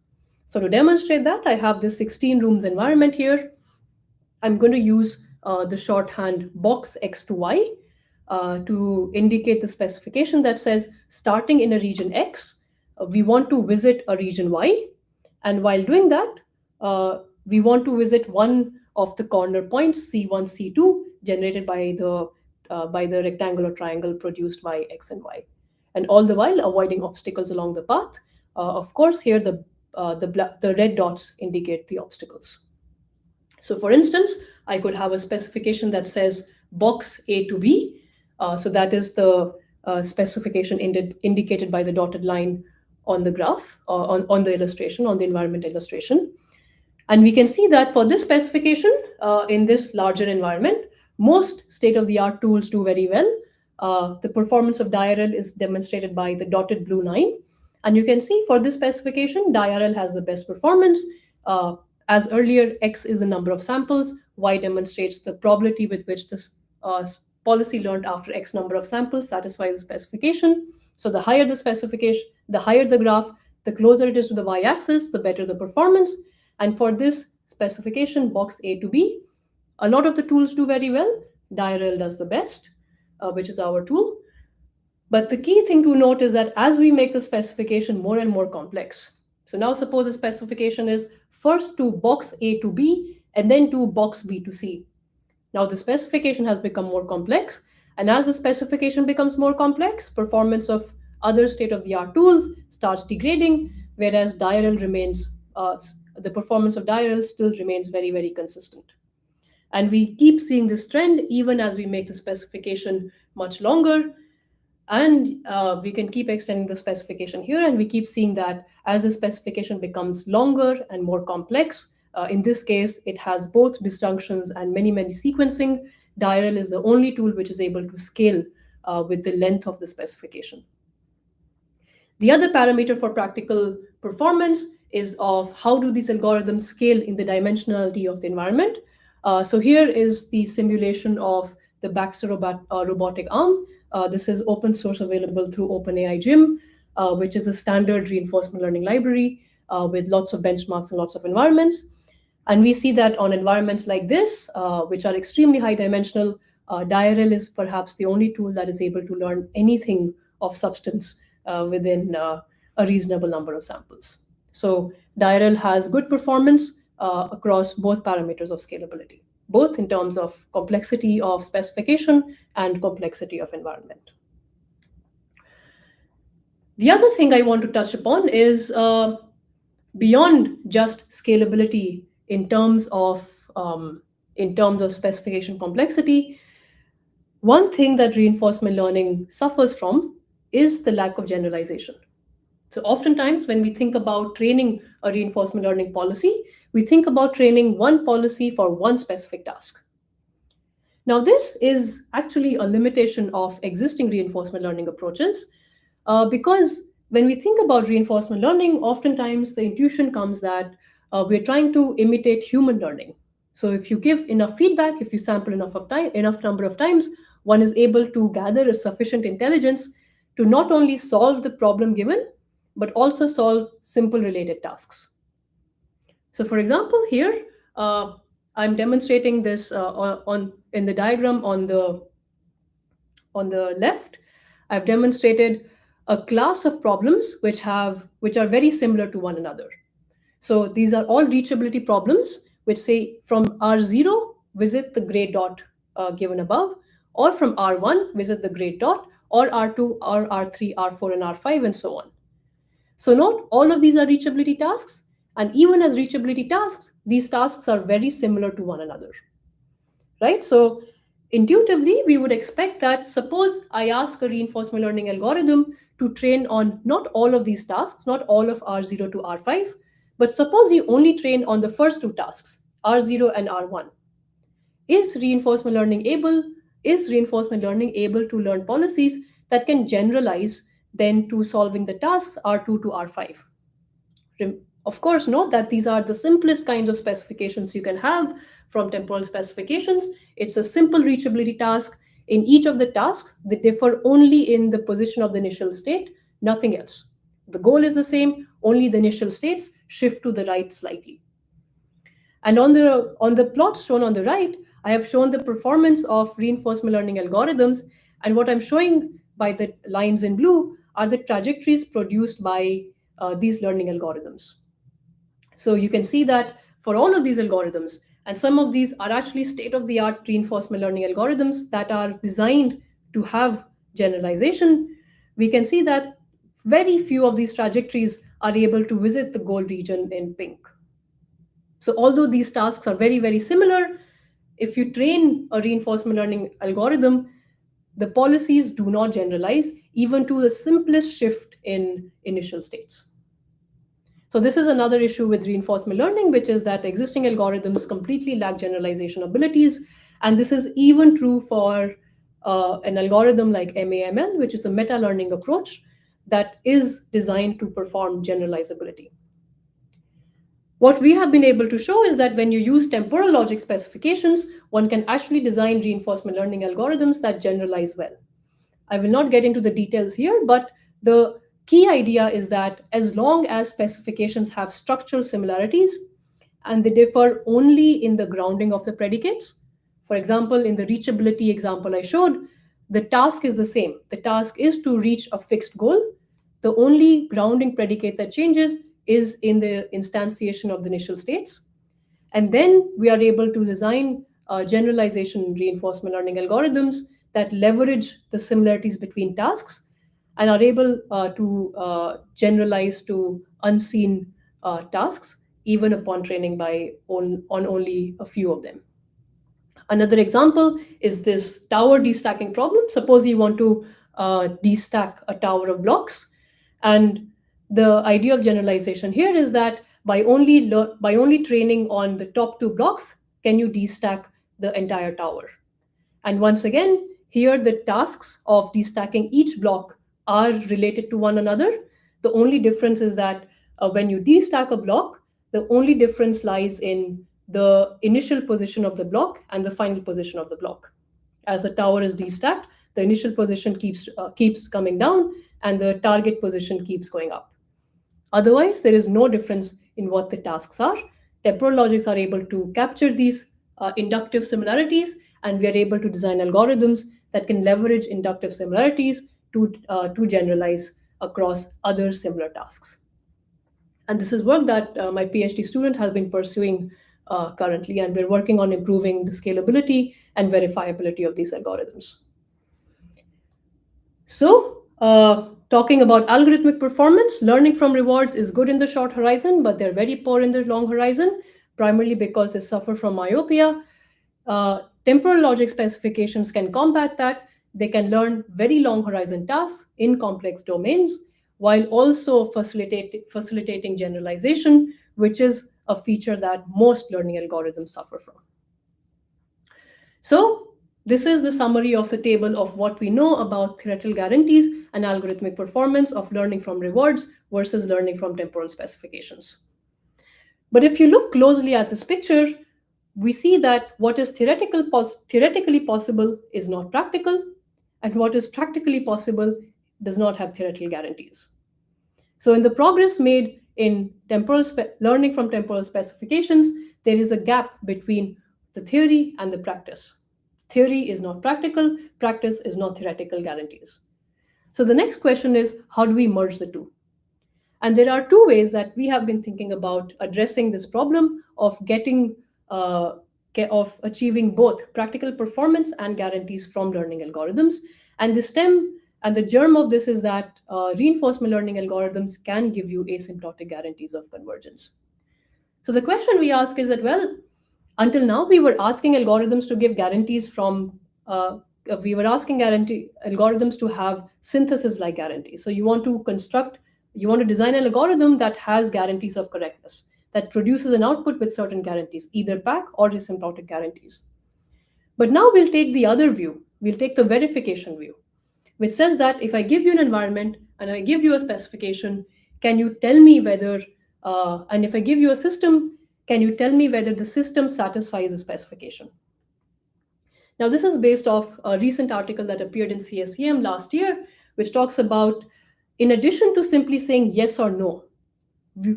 So to demonstrate that, I have this 16 rooms environment here. I'm going to use the shorthand box x to y to indicate the specification that says starting in a region X, we want to visit a region Y. And while doing that, we want to visit one of the corner points, C1, C2, generated by the rectangular triangle produced by X and Y. And all the while avoiding obstacles along the path. Of course, here the red dots indicate the obstacles. So for instance, I could have a specification that says box A to B. So that is the specification indicated by the dotted line on the graph, on the illustration, on the environment illustration. And we can see that for this specification, in this larger environment, most state-of-the-art tools do very well. The performance of DIRL is demonstrated by the dotted blue line. And you can see for this specification, DIRL has the best performance. As earlier, X is the number of samples, Y demonstrates the probability with which this policy learned after X number of samples satisfies the specification. So the higher the specification, the higher the graph, the closer it is to the Y-axis, the better the performance. And for this specification, box A to B, a lot of the tools do very well. DIRL does the best, which is our tool. But the key thing to note is that as we make the specification more and more complex, so now suppose the specification is first to box A to B and then to box B to C. Now the specification has become more complex, and as the specification becomes more complex, performance of other state-of-the-art tools starts degrading, whereas DIRL remains, the performance of DIRL still remains very, very consistent. And we keep seeing this trend even as we make the specification much longer. And we can keep extending the specification here, and we keep seeing that as the specification becomes longer and more complex, in this case, it has both disjunctions and many, many sequencing. DIRL is the only tool which is able to scale with the length of the specification. The other parameter for practical performance is of how do these algorithms scale in the dimensionality of the environment. So here is the simulation of the Baxter robotic arm. This is open source available through OpenAI Gym, which is a standard reinforcement learning library with lots of benchmarks and lots of environments. And we see that on environments like this, which are extremely high dimensional, DIRL is perhaps the only tool that is able to learn anything of substance within a reasonable number of samples. So DIRL has good performance across both parameters of scalability. both in terms of complexity of specification and complexity of environment. The other thing I want to touch upon is beyond just scalability in terms of specification complexity. One thing that reinforcement learning suffers from is the lack of generalization. So, oftentimes, when we think about training a reinforcement learning policy, we think about training one policy for one specific task. Now, this is actually a limitation of existing reinforcement learning approaches because when we think about reinforcement learning, oftentimes the intuition comes that we're trying to imitate human learning. So, if you give enough feedback, if you sample enough number of times, one is able to gather a sufficient intelligence to not only solve the problem given, but also solve simple related tasks. So, for example, here I'm demonstrating this on in the diagram on the left. I've demonstrated a class of problems which are very similar to one another. So these are all reachability problems which say from R0 visit the gray dot given above, or from R1 visit the gray dot, or R2, or R3, R4, and R5, and so on. So not all of these are reachability tasks, and even as reachability tasks, these tasks are very similar to one another, right? So intuitively, we would expect that suppose I ask a reinforcement learning algorithm to train on not all of these tasks, not all of R0 to R5, but suppose you only train on the first two tasks, R0 and R1. Is reinforcement learning able to learn policies that can generalize then to solving the tasks R2 to R5? Of course, note that these are the simplest kinds of specifications you can have from temporal specifications. It's a simple reachability task. In each of the tasks, they differ only in the position of the initial state, nothing else. The goal is the same, only the initial states shift to the right slightly. And on the plots shown on the right, I have shown the performance of reinforcement learning algorithms. And what I'm showing by the lines in blue are the trajectories produced by these learning algorithms. So you can see that for all of these algorithms, and some of these are actually state-of-the-art reinforcement learning algorithms that are designed to have generalization, we can see that very few of these trajectories are able to visit the goal region in pink. So although these tasks are very, very similar, if you train a reinforcement learning algorithm, the policies do not generalize even to the simplest shift in initial states. So this is another issue with reinforcement learning, which is that existing algorithms completely lack generalization abilities. And this is even true for an algorithm like MAML, which is a meta-learning approach that is designed to perform generalizability. What we have been able to show is that when you use temporal logic specifications, one can actually design reinforcement learning algorithms that generalize well. I will not get into the details here, but the key idea is that as long as specifications have structural similarities and they differ only in the grounding of the predicates, for example, in the reachability example I showed, the task is the same. The task is to reach a fixed goal. The only grounding predicate that changes is in the instantiation of the initial states. And then we are able to design generalization reinforcement learning algorithms that leverage the similarities between tasks and are able to generalize to unseen tasks, even upon training on only a few of them. Another example is this tower destacking problem. Suppose you want to destack a tower of blocks, and the idea of generalization here is that by only training on the top two blocks, can you destack the entire tower? And once again, here the tasks of destacking each block are related to one another. The only difference is that when you destack a block, the only difference lies in the initial position of the block and the final position of the block. As the tower is destacked, the initial position keeps coming down and the target position keeps going up. Otherwise, there is no difference in what the tasks are. Temporal logics are able to capture these inductive similarities, and we are able to design algorithms that can leverage inductive similarities to generalize across other similar tasks. And this is work that my PhD student has been pursuing currently, and we're working on improving the scalability and verifiability of these algorithms. So, talking about algorithmic performance, learning from rewards is good in the short horizon, but they're very poor in the long horizon, primarily because they suffer from myopia. Temporal logic specifications can combat that. They can learn very long horizon tasks in complex domains while also facilitating generalization, which is a feature that most learning algorithms suffer from. So, this is the summary of the table of what we know about theoretical guarantees and algorithmic performance of learning from rewards versus learning from temporal specifications. But if you look closely at this picture, we see that what is theoretically possible is not practical, and what is practically possible does not have theoretical guarantees. So in the progress made in learning from temporal specifications, there is a gap between the theory and the practice. Theory is not practical, practice is not theoretical guarantees. So the next question is, how do we merge the two? And there are two ways that we have been thinking about addressing this problem of of achieving both practical performance and guarantees from learning algorithms. And the stem and the germ of this is that reinforcement learning algorithms can give you asymptotic guarantees of convergence. So the question we ask is that, well, until now we were asking algorithms to give guarantees from we were asking algorithms to have synthesis like guarantees. So you want to design an algorithm that has guarantees of correctness, that produces an output with certain guarantees, either PAC or asymptotic guarantees. But now we'll take the other view, we'll take the verification view, which says that if I give you an environment and I give you a specification, can you tell me whether, and if I give you a system, can you tell me whether the system satisfies the specification? Now, this is based off a recent article that appeared in CSEM last year, which talks about, in addition to simply saying yes or no,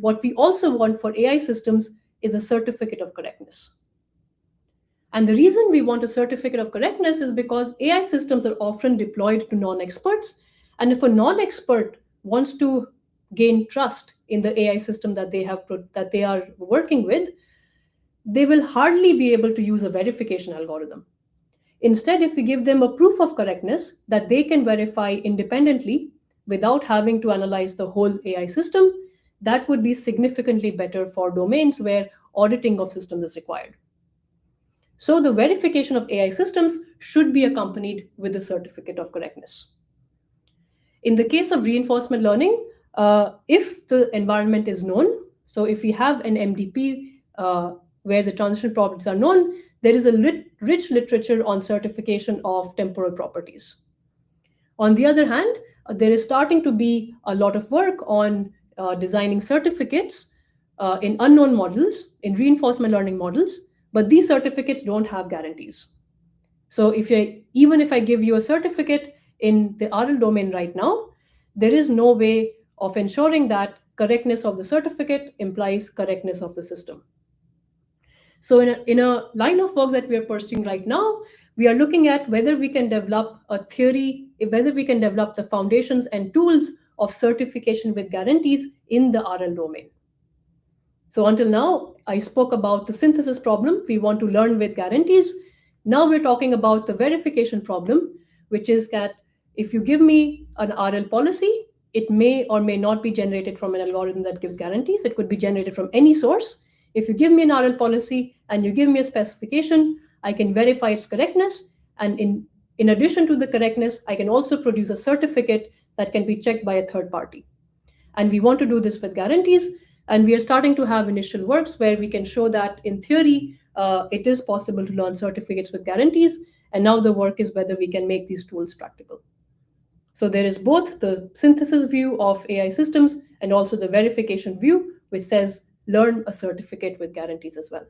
what we also want for AI systems is a certificate of correctness. And the reason we want a certificate of correctness is because AI systems are often deployed to non-experts. And if a non-expert wants to gain trust in the AI system that they are working with, they will hardly be able to use a verification algorithm. Instead, if we give them a proof of correctness that they can verify independently without having to analyze the whole AI system, that would be significantly better for domains where auditing of systems is required. So the verification of AI systems should be accompanied with a certificate of correctness. In the case of reinforcement learning, if the environment is known, so if we have an MDP where the transition properties are known, there is a rich literature on certification of temporal properties. On the other hand, there is starting to be a lot of work on designing certificates in unknown models, in reinforcement learning models, but these certificates don't have guarantees. So even if I give you a certificate in the RL domain right now, there is no way of ensuring that correctness of the certificate implies correctness of the system. So in a line of work that we are pursuing right now, we are looking at whether we can develop a theory, whether we can develop the foundations and tools of certification with guarantees in the RL domain. So until now, I spoke about the synthesis problem. We want to learn with guarantees. Now we're talking about the verification problem, which is that if you give me an RL policy, it may or may not be generated from an algorithm that gives guarantees. It could be generated from any source. If you give me an RL policy and you give me a specification, I can verify its correctness. And in addition to the correctness, I can also produce a certificate that can be checked by a third party. And we want to do this with guarantees. And we are starting to have initial works where we can show that in theory, it is possible to learn certificates with guarantees. And now the work is whether we can make these tools practical. So there is both the synthesis view of AI systems and also the verification view, which says learn a certificate with guarantees as well.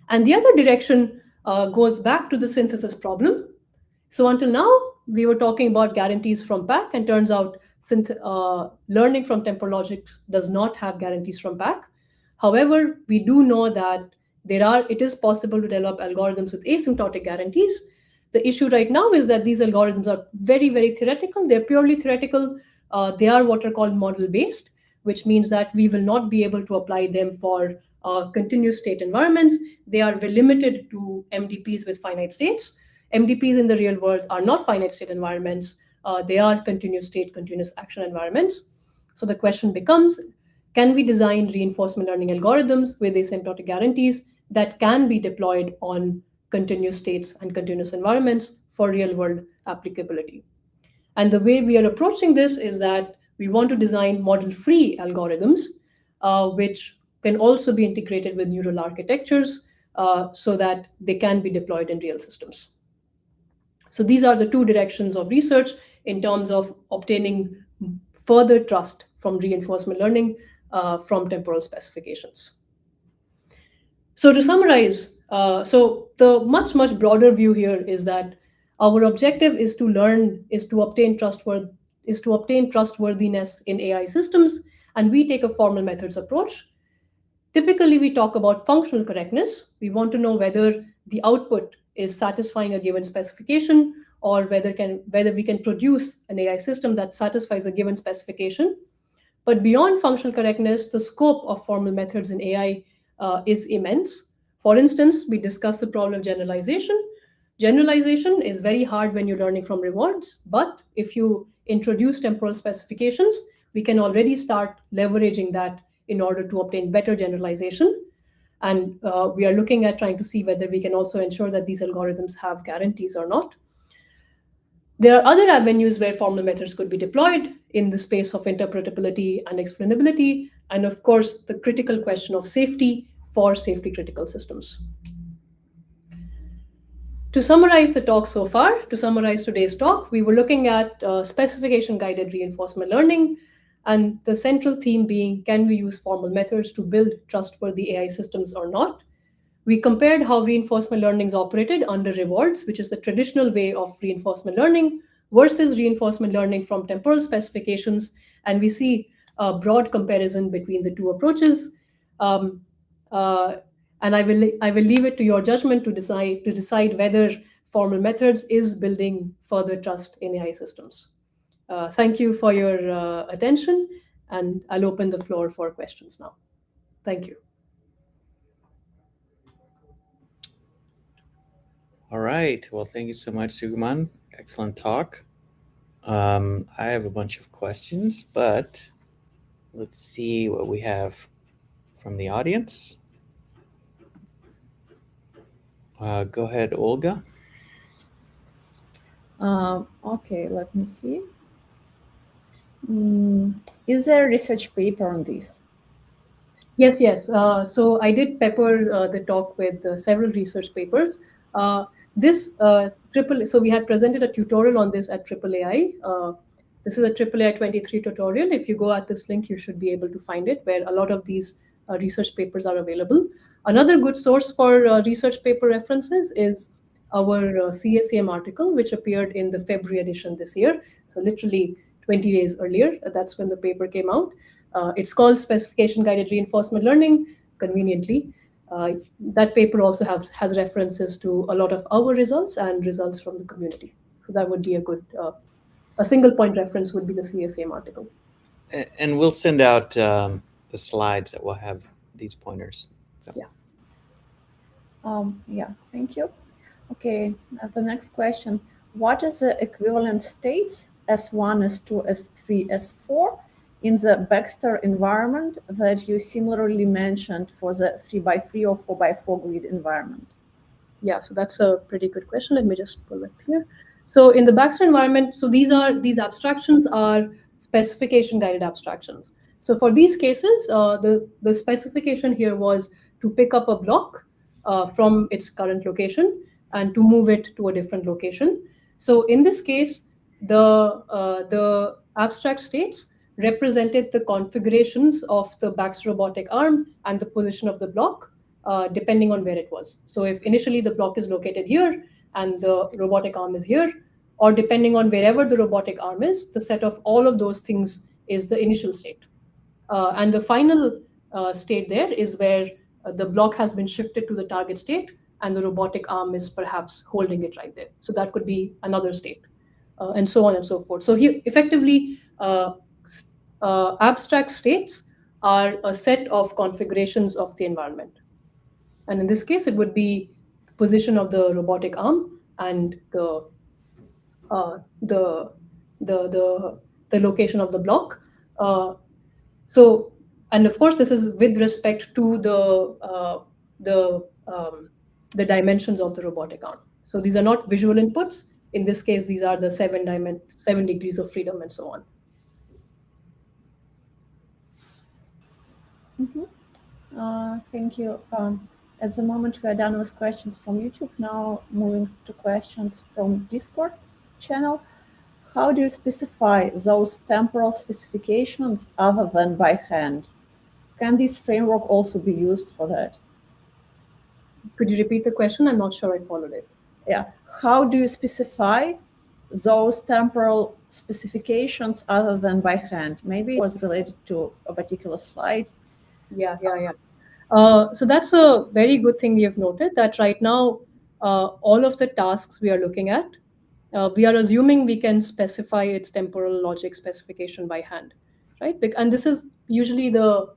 And the other direction goes back to the synthesis problem. So until now, we were talking about guarantees from PAC, and turns out learning from temporal logic does not have guarantees from PAC. However, we do know that it is possible to develop algorithms with asymptotic guarantees. The issue right now is that these algorithms are very, very theoretical. They're purely theoretical. They are what are called model-based, which means that we will not be able to apply them for continuous state environments. They are limited to MDPs with finite states. MDPs in the real world are not finite state environments. They are continuous state, continuous action environments. So the question becomes, can we design reinforcement learning algorithms with asymptotic guarantees that can be deployed on continuous states and continuous environments for real world applicability? And the way we are approaching this is that we want to design model-free algorithms, which can also be integrated with neural architectures so that they can be deployed in real systems. So these are the two directions of research in terms of obtaining further trust from reinforcement learning from temporal specifications. So to summarize, so the much broader view here is that our objective is to learn, is to obtain trustworthiness in AI systems, and we take a formal methods approach. Typically, we talk about functional correctness. We want to know whether the output is satisfying a given specification, or whether we can produce an AI system that satisfies a given specification. But beyond functional correctness, the scope of formal methods in AI is immense. For instance, we discussed the problem of generalization. Generalization is very hard when you're learning from rewards, but if you introduce temporal specifications, we can already start leveraging that in order to obtain better generalization. And we are looking at trying to see whether we can also ensure that these algorithms have guarantees or not. There are other avenues where formal methods could be deployed in the space of interpretability and explainability, and of course, the critical question of safety for safety critical systems. To summarize the talk so far, to summarize today's talk, we were looking at specification-guided reinforcement learning, and the central theme being, can we use formal methods to build trustworthy AI systems or not? We compared how reinforcement learning is operated under rewards, which is the traditional way of reinforcement learning, versus reinforcement learning from temporal specifications, and we see a broad comparison between the two approaches. And I will leave it to your judgment to decide whether formal methods is building further trust in AI systems. Thank you for your attention, and I'll open the floor for questions now. Thank you. All right. Well, thank you so much, Suguman. Excellent talk. I have a bunch of questions, but let's see what we have from the audience. Go ahead, Olga. Okay, let me see. Is there a research paper on this? Yes. So I did pepper the talk with several research papers. So we had presented a tutorial on this at AAAI. This is a AAAI 23 tutorial. If you go at this link, you should be able to find it, where a lot of these research papers are available. Another good source for research paper references is our CSAM article, which appeared in the February edition this year. So literally 20 days earlier, that's when the paper came out. It's called Specification-Guided Reinforcement Learning, conveniently. That paper also has references to a lot of our results and results from the community. So that would be a good, a single point reference would be the CSAM article. And we'll send out the slides that will have these pointers. So. Yeah. Yeah, thank you. Okay, the next question. What is the equivalent states S1, S2, S3, S4 in the Baxter environment that you similarly mentioned for the 3x3 or 4x4 grid environment? Yeah, so that's a pretty good question. Let me just pull it here. So in the Baxter environment, so these abstractions are specification-guided abstractions. So for these cases, the specification here was to pick up a block from its current location and to move it to a different location. So in this case, the abstract states represented the configurations of the Baxter robotic arm and the position of the block, depending on where it was. So if initially the block is located here and the robotic arm is here, or depending on wherever the robotic arm is, the set of all of those things is the initial state. And the final state there is where the block has been shifted to the target state and the robotic arm is perhaps holding it right there. So that could be another state, and so on and so forth. So here, effectively, abstract states are a set of configurations of the environment. And in this case, it would be position of the robotic arm and uh, the the location of the block. So, and of course, this is with respect to the the dimensions of the robotic arm. So these are not visual inputs. In this case, these are the 7 degrees of freedom and so on. Thank you. At the moment, we are done with questions from YouTube. Now, moving to questions from Discord channel. How do you specify those temporal specifications other than by hand? Can this framework also be used for that? Could you repeat the question? I'm not sure I followed it. Yeah. How do you specify those temporal specifications other than by hand? Maybe it was related to a particular slide. Yeah. So that's a very good thing you've noted, that right now, all of the tasks we are looking at, we are assuming we can specify its temporal logic specification by hand, right? And this is usually how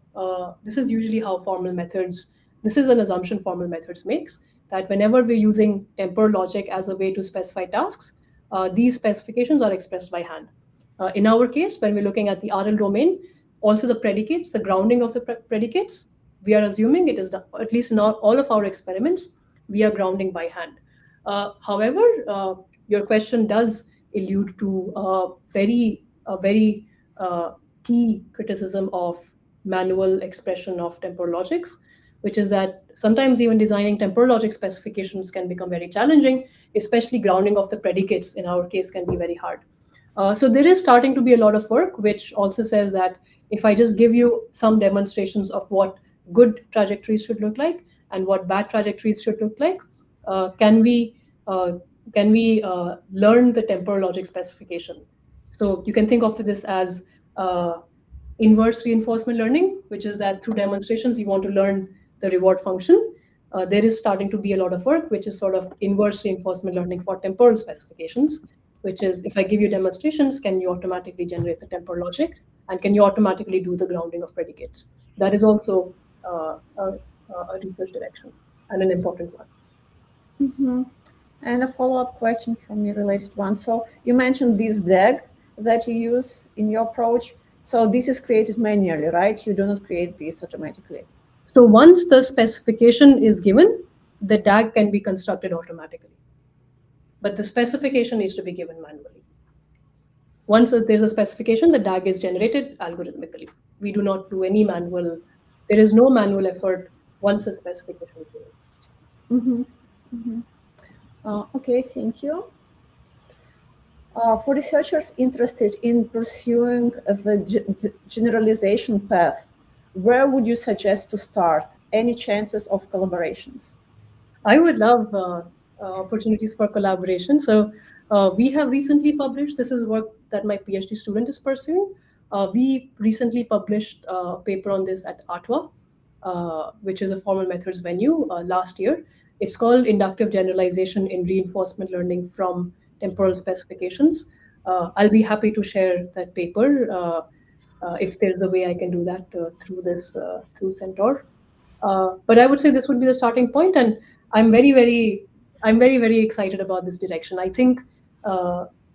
formal methods. This is an assumption formal methods makes, that whenever we're using temporal logic as a way to specify tasks, these specifications are expressed by hand. In our case, when we're looking at the RL domain, also the predicates, the grounding of the predicates, we are assuming it is done, at least in all of our experiments, we are grounding by hand. However, your question does allude to a very key criticism of manual expression of temporal logics, which is that sometimes even designing temporal logic specifications can become very challenging, especially grounding of the predicates in our case can be very hard. So there is starting to be a lot of work which also says that if I just give you some demonstrations of what good trajectories should look like and what bad trajectories should look like, can we learn the temporal logic specification? So you can think of this as inverse reinforcement learning, which is that through demonstrations you want to learn the reward function. There is starting to be a lot of work which is sort of inverse reinforcement learning for temporal specifications, which is if I give you demonstrations, can you automatically generate the temporal logic, and can you automatically do the grounding of predicates? That is also a research direction and an important one. Mm-hmm. And a follow-up question from me, related one. So you mentioned this DAG that you use in your approach. So this is created manually, right? You do not create this automatically. So once the specification is given, the DAG can be constructed automatically. But the specification needs to be given manually. Once there's a specification, the DAG is generated algorithmically. We do not do any manual, there is no manual effort once a specification is given. Mm-hmm. Mm-hmm. Okay, thank you. For researchers interested in pursuing the generalization path, where would you suggest to start? Any chances of collaborations? I would love opportunities for collaboration. So we have recently published, this is work that my PhD student is pursuing. We recently published a paper on this at ATWA, which is a formal methods venue last year. It's called Inductive Generalization in Reinforcement Learning from Temporal Specifications. I'll be happy to share that paper if there's a way I can do that through Centaur. But I would say this would be the starting point, and I'm very excited about this direction. I think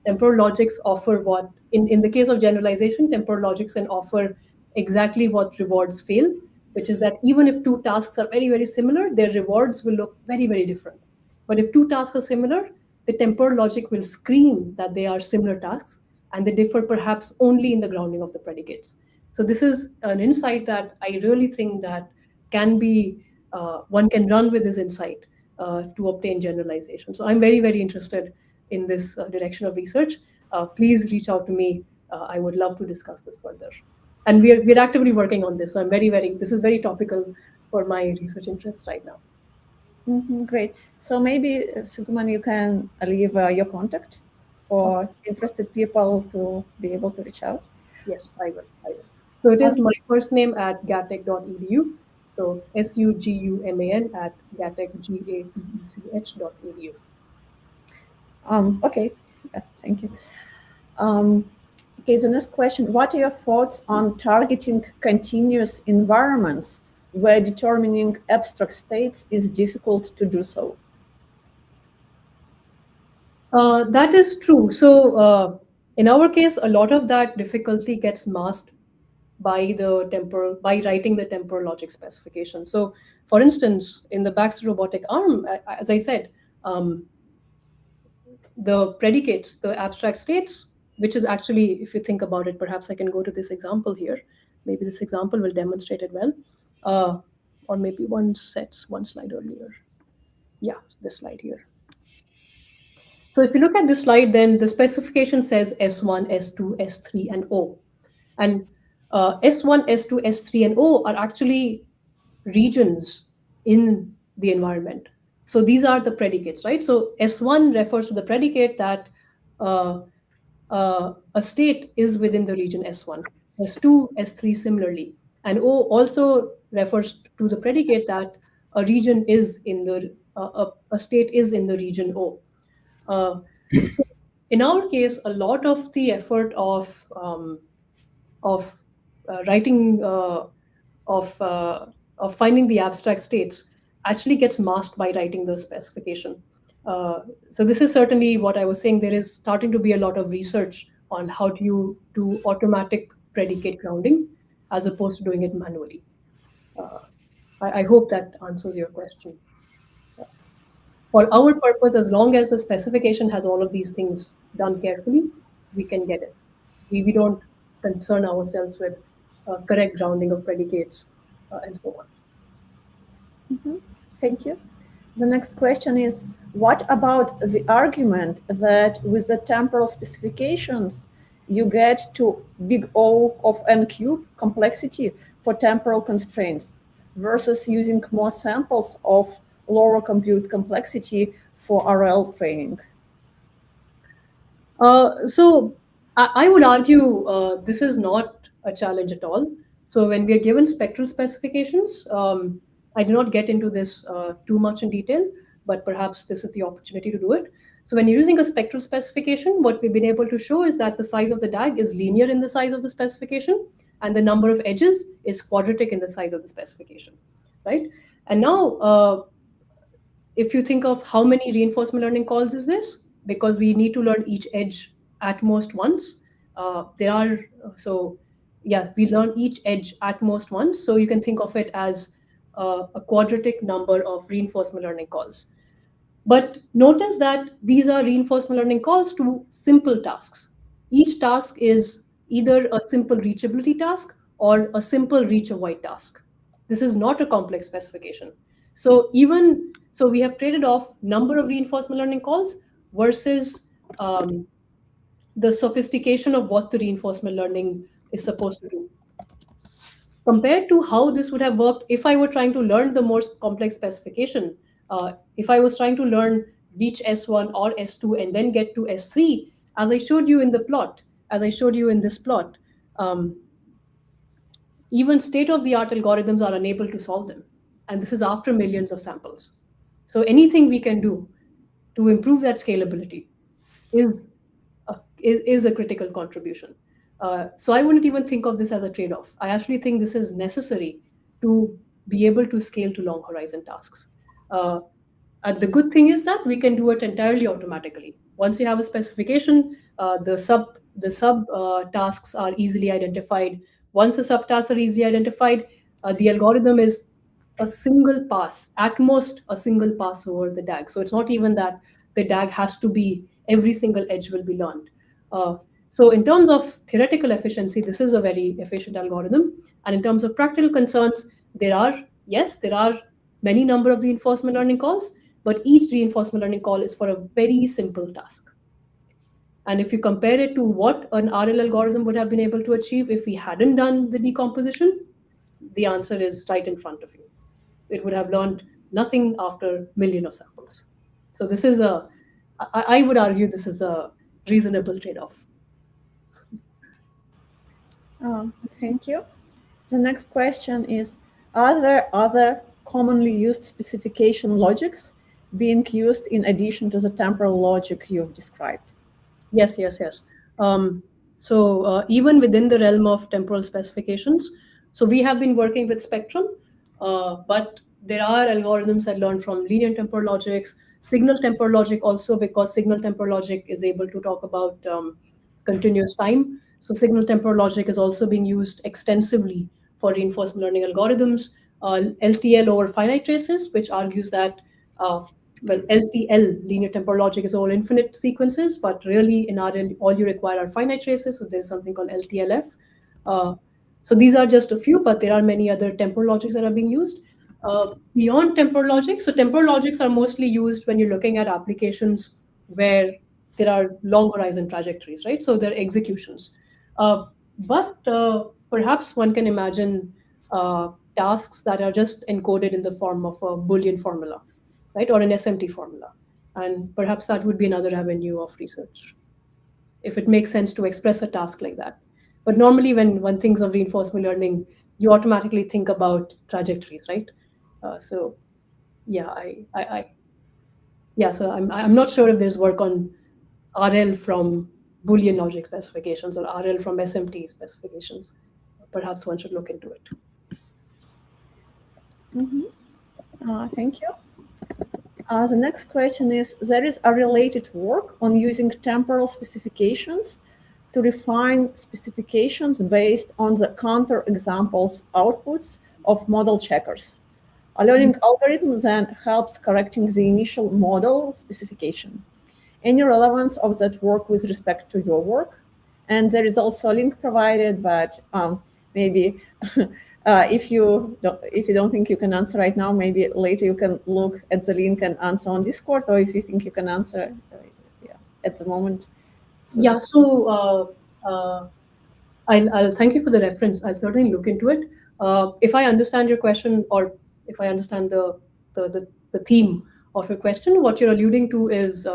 temporal logics offer what, in the case of generalization, temporal logics can offer exactly what rewards fail, which is that even if two tasks are very similar, their rewards will look very different. But if two tasks are similar, the temporal logic will scream that they are similar tasks, and they differ perhaps only in the grounding of the predicates. So this is an insight that I really think that can be, one can run with this insight to obtain generalization. So I'm very interested in this direction of research. Please reach out to me. I would love to discuss this further. And we're actively working on this. So I'm this is very topical for my research interests right now. Mm-hmm, great. So maybe, Suguman, you can leave your contact for interested people to be able to reach out. Yes, I will. So it is my first name at gatech.edu. So SUGUMAN at gatech.edu. Okay, thank you. Okay, the next question. What are your thoughts on targeting continuous environments where determining abstract states is difficult to do so? That is true. So in our case, a lot of that difficulty gets masked by writing the temporal logic specification. So for instance, in the Baxter robotic arm, as I said, the predicates, the abstract states, which is actually, if you think about it, perhaps I can go to this example here. Maybe this example will demonstrate it well. Or maybe one slide earlier. Yeah, this slide here. So if you look at this slide, then the specification says S1, S2, S3, and O. And S1, S2, S3, and O are actually regions in the environment. So these are the predicates, right? So S1 refers to the predicate that a state is within the region S1. S2, S3 similarly. And O also refers to the predicate that a region is in the, a state is in the region O. So in our case, a lot of the effort of writing of finding the abstract states actually gets masked by writing the specification. So this is certainly what I was saying. There is starting to be a lot of research on how do you do automatic predicate grounding as opposed to doing it manually. I hope that answers your question. For our purpose, as long as the specification has all of these things done carefully, we can get it. We don't concern ourselves with correct grounding of predicates and so on. Thank you. The next question is, what about the argument that with the temporal specifications, you get to big O of n cube complexity for temporal constraints versus using more samples of lower compute complexity for RL training? So I would argue this is not a challenge at all. So when we are given spectral specifications, I do not get into this too much in detail, but perhaps this is the opportunity to do it. So when you're using a spectral specification, what we've been able to show is that the size of the DAG is linear in the size of the specification, and the number of edges is quadratic in the size of the specification, right? And now, if you think of how many reinforcement learning calls is this, because we need to learn each edge at most once. We learn each edge at most once. So you can think of it as a quadratic number of reinforcement learning calls. But notice that these are reinforcement learning calls to simple tasks. Each task is either a simple reachability task or a simple reach avoid task. This is not a complex specification. So we have traded off number of reinforcement learning calls versus the sophistication of what the reinforcement learning is supposed to do. Compared to how this would have worked if I were trying to learn the more complex specification, if I was trying to learn reach S1 or S2 and then get to S3, as I showed you in the plot, as I showed you in this plot, even state-of-the-art algorithms are unable to solve them. And this is after millions of samples. So anything we can do to improve that scalability is a critical contribution. So I wouldn't even think of this as a trade-off. I actually think this is necessary to be able to scale to long horizon tasks. And the good thing is that we can do it entirely automatically. Once you have a specification, the sub tasks are easily identified. Once the subtasks are easily identified, the algorithm is a single pass, at most a single pass over the DAG. So it's not even that the DAG has to be, every single edge will be learned. So in terms of theoretical efficiency, this is a very efficient algorithm. And in terms of practical concerns, there are many number of reinforcement learning calls, but each reinforcement learning call is for a very simple task. And if you compare it to what an RL algorithm would have been able to achieve if we hadn't done the decomposition, the answer is right in front of you. It would have learned nothing after millions of samples. So this is I would argue this is a reasonable trade-off. Thank you. The next question is, are there other commonly used specification logics being used in addition to the temporal logic you've described? Yes. So even within the realm of temporal specifications, so we have been working with spectrum, but there are algorithms that learn from linear temporal logics, signal temporal logic also, because signal temporal logic is able to talk about continuous time. So signal temporal logic is also being used extensively for reinforcement learning algorithms. LTL over finite traces, which argues that well, LTL, linear temporal logic, is all infinite sequences, but really in RL, all you require are finite traces. So there's something called LTLF. Uh, so these are just a few, but there are many other temporal logics that are being used. Beyond temporal logic, so temporal logics are mostly used when you're looking at applications where there are long horizon trajectories, right? So they're executions. But perhaps one can imagine tasks that are just encoded in the form of a Boolean formula, right, or an SMT formula. And perhaps that would be another avenue of research, if it makes sense to express a task like that. But normally, when one thinks of reinforcement learning, you automatically think about trajectories, right? So, yeah, yeah. So I'm not sure if there's work on RL from Boolean logic specifications or RL from SMT specifications. Perhaps one should look into it. Thank you. The next question is, there is a related work on using temporal specifications to refine specifications based on the counterexamples outputs of model checkers. A learning algorithm then helps correcting the initial model specification. Any relevance of that work with respect to your work? And there is also a link provided, but maybe if you don't think you can answer right now, maybe later you can look at the link and answer on Discord, or if you think you can answer at the moment. Yeah, so I'll thank you for the reference. I'll certainly look into it. If I understand your question, or if I understand the theme of your question, what you're alluding to is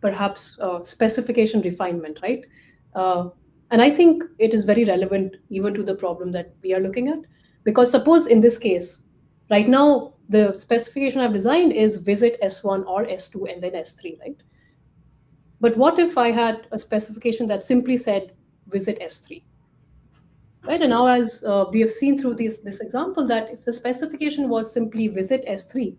perhaps specification refinement, right? And I think it is very relevant even to the problem that we are looking at, because suppose in this case, right now the specification I've designed is visit S1 or S2 and then S3, right? But what if I had a specification that simply said visit S3? Right, and now as we have seen through this example, that if the specification was simply visit S3,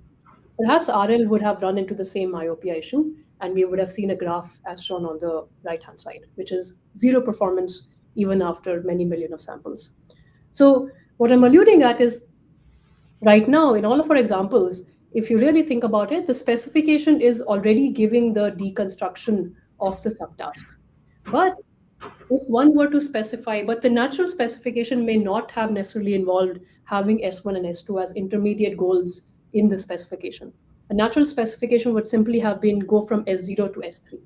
perhaps RL would have run into the same myopia issue, and we would have seen a graph as shown on the right-hand side, which is zero performance even after many million of samples. So what I'm alluding at is, right now, in all of our examples, if you really think about it, the specification is already giving the deconstruction of the subtasks. But if one were to specify, but the natural specification may not have necessarily involved having S1 and S2 as intermediate goals in the specification. A natural specification would simply have been go from S0 to S3.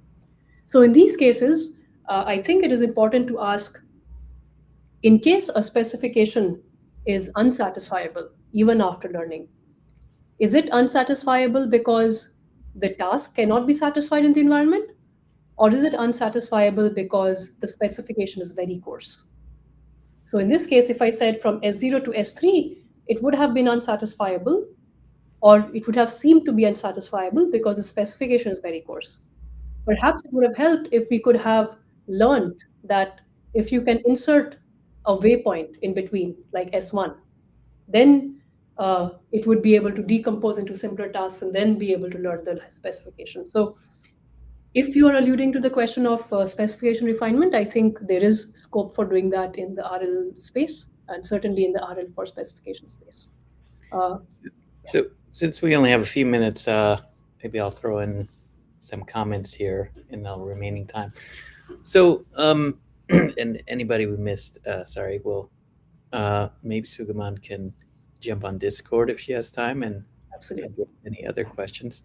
So in these cases, I think it is important to ask, in case a specification is unsatisfiable even after learning, is it unsatisfiable because the task cannot be satisfied in the environment? Or is it unsatisfiable because the specification is very coarse? So in this case, if I said from S0 to S3, it would have been unsatisfiable, or it would have seemed to be unsatisfiable because the specification is very coarse. Perhaps it would have helped if we could have learned that if you can insert a waypoint in between, like S1, then it would be able to decompose into simpler tasks and then be able to learn the specification. So if you are alluding to the question of specification refinement, I think there is scope for doing that in the RL space, and certainly in the RL for specification space. So since we only have a few minutes, maybe I'll throw in some comments here in the remaining time. So, and anybody we missed, sorry, well, maybe Suguman can jump on Discord if she has time and Absolutely. any other questions.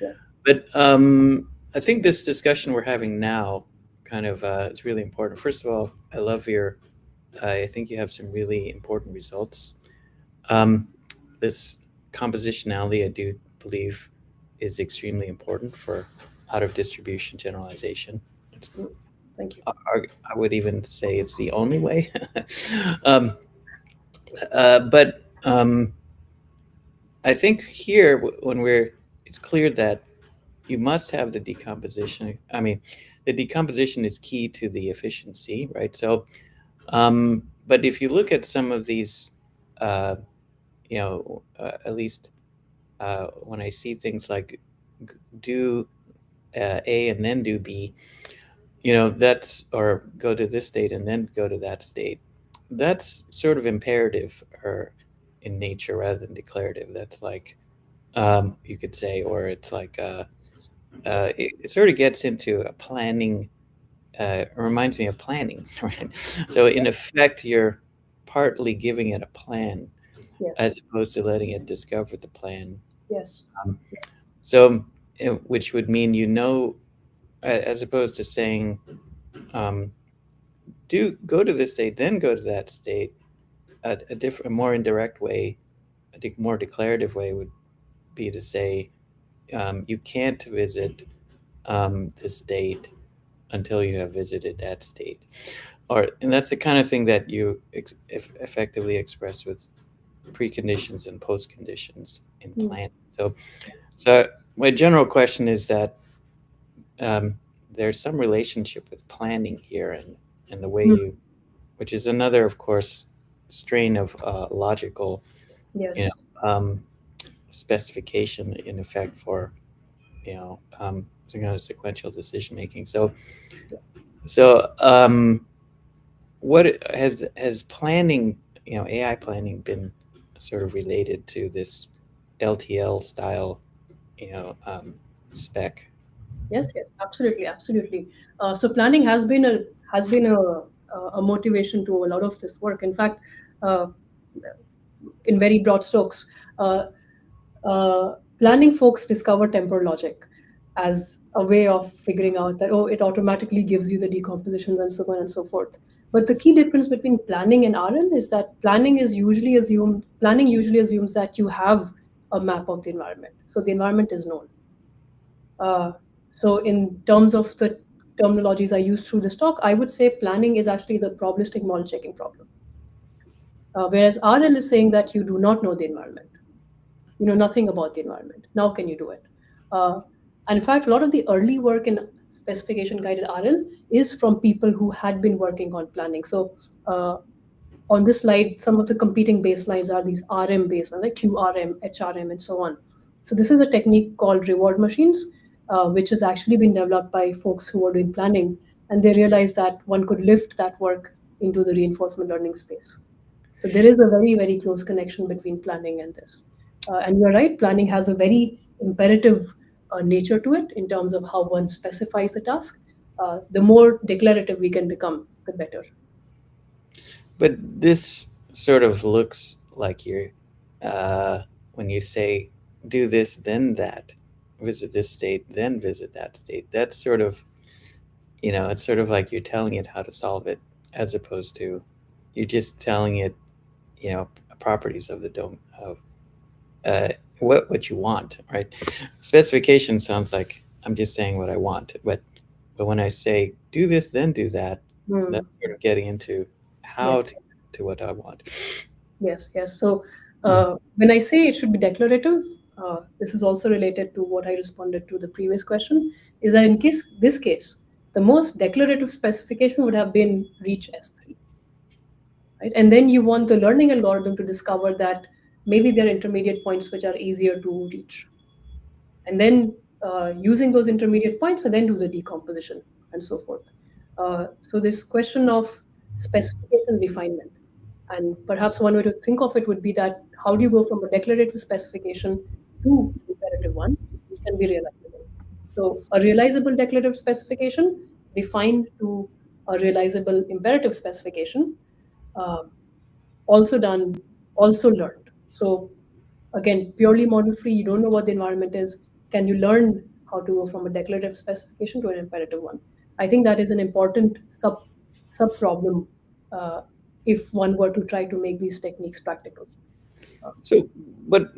Yeah. But I think this discussion we're having now kind of is really important. First of all, I love your, I think you have some really important results. This compositionality, I do believe, is extremely important for out of distribution generalization. Thank you. I would even say it's the only way. But I think here, when it's clear that you must have the decomposition. I mean, the decomposition is key to the efficiency, right? So, but if you look at some of these, at least when I see things like do A and then do B, that's, or go to this state and then go to that state. That's sort of imperative or in nature rather than declarative. That's like, you could say, or it's like, it sort of gets into a planning, reminds me of planning, right? So in effect, you're partly giving it a plan Yes. as opposed to letting it discover the plan. Yes. So, which would mean, as opposed to saying, do go to this state, then go to that state. A different, more indirect way, more declarative way would be to say, you can't visit this state until you have visited that state. And that's the kind of thing that you effectively express with preconditions and postconditions in planning. So my general question is that there's some relationship with planning here, and the way you, which is another, of course, strain of logical, Yes. specification in effect for, some kind of sequential decision making. So what has planning, AI planning, been sort of related to this LTL style, spec? Yes, absolutely. So planning has been a motivation to a lot of this work. In fact, uh, in very broad strokes, uh, planning folks discover temporal logic as a way of figuring out that, oh, it automatically gives you the decompositions and so on and so forth. But the key difference between planning and RL is that planning usually assumes that you have a map of the environment, so the environment is known. So in terms of the terminologies I use through this talk, I would say planning is actually the probabilistic model checking problem. Whereas RL is saying that you do not know the environment. You know nothing about the environment. Now can you do it? And in fact, a lot of the early work in specification-guided RL is from people who had been working on planning. So on this slide, some of the competing baselines are these RM baselines, like QRM, HRM, and so on. So this is a technique called reward machines, which has actually been developed by folks who are doing planning, and they realized that one could lift that work into the reinforcement learning space. So there is a very, very close connection between planning and this. And you're right, planning has a very imperative nature to it in terms of how one specifies the task. The more declarative we can become, the better. But this sort of looks like you're, when you say do this, then that, visit this state, then visit that state. That's sort of, it's sort of like you're telling it how to solve it, as opposed to you're just telling it, properties of the dome of what you want, right? Specification sounds like I'm just saying what I want, but when I say do this, then do that, that's sort of getting into how Yes. to what I want. Yes. So when I say it should be declarative, this is also related to what I responded to the previous question, is that in this case, the most declarative specification would have been reach S3. Right? And then you want the learning algorithm to discover that maybe there are intermediate points which are easier to reach. And then using those intermediate points and then do the decomposition and so forth. So this question of specification refinement, and perhaps one way to think of it would be that how do you go from a declarative specification to imperative one, which can be realizable. So a realizable declarative specification refined to a realizable imperative specification, uh, also learned. So again, purely model free, you don't know what the environment is. Can you learn how to go from a declarative specification to an imperative one? I think that is an important sub problem if one were to try to make these techniques practical. So, but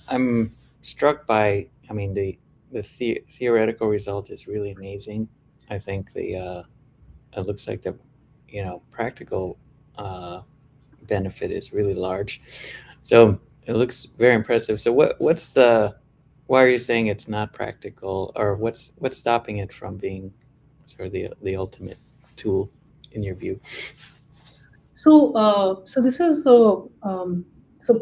I'm struck by, I mean, the theoretical result is really amazing. I think it looks like the, practical benefit is really large. So it looks very impressive. So what's the why are you saying it's not practical, or what's stopping it from being sort of the ultimate tool in your view? So this is so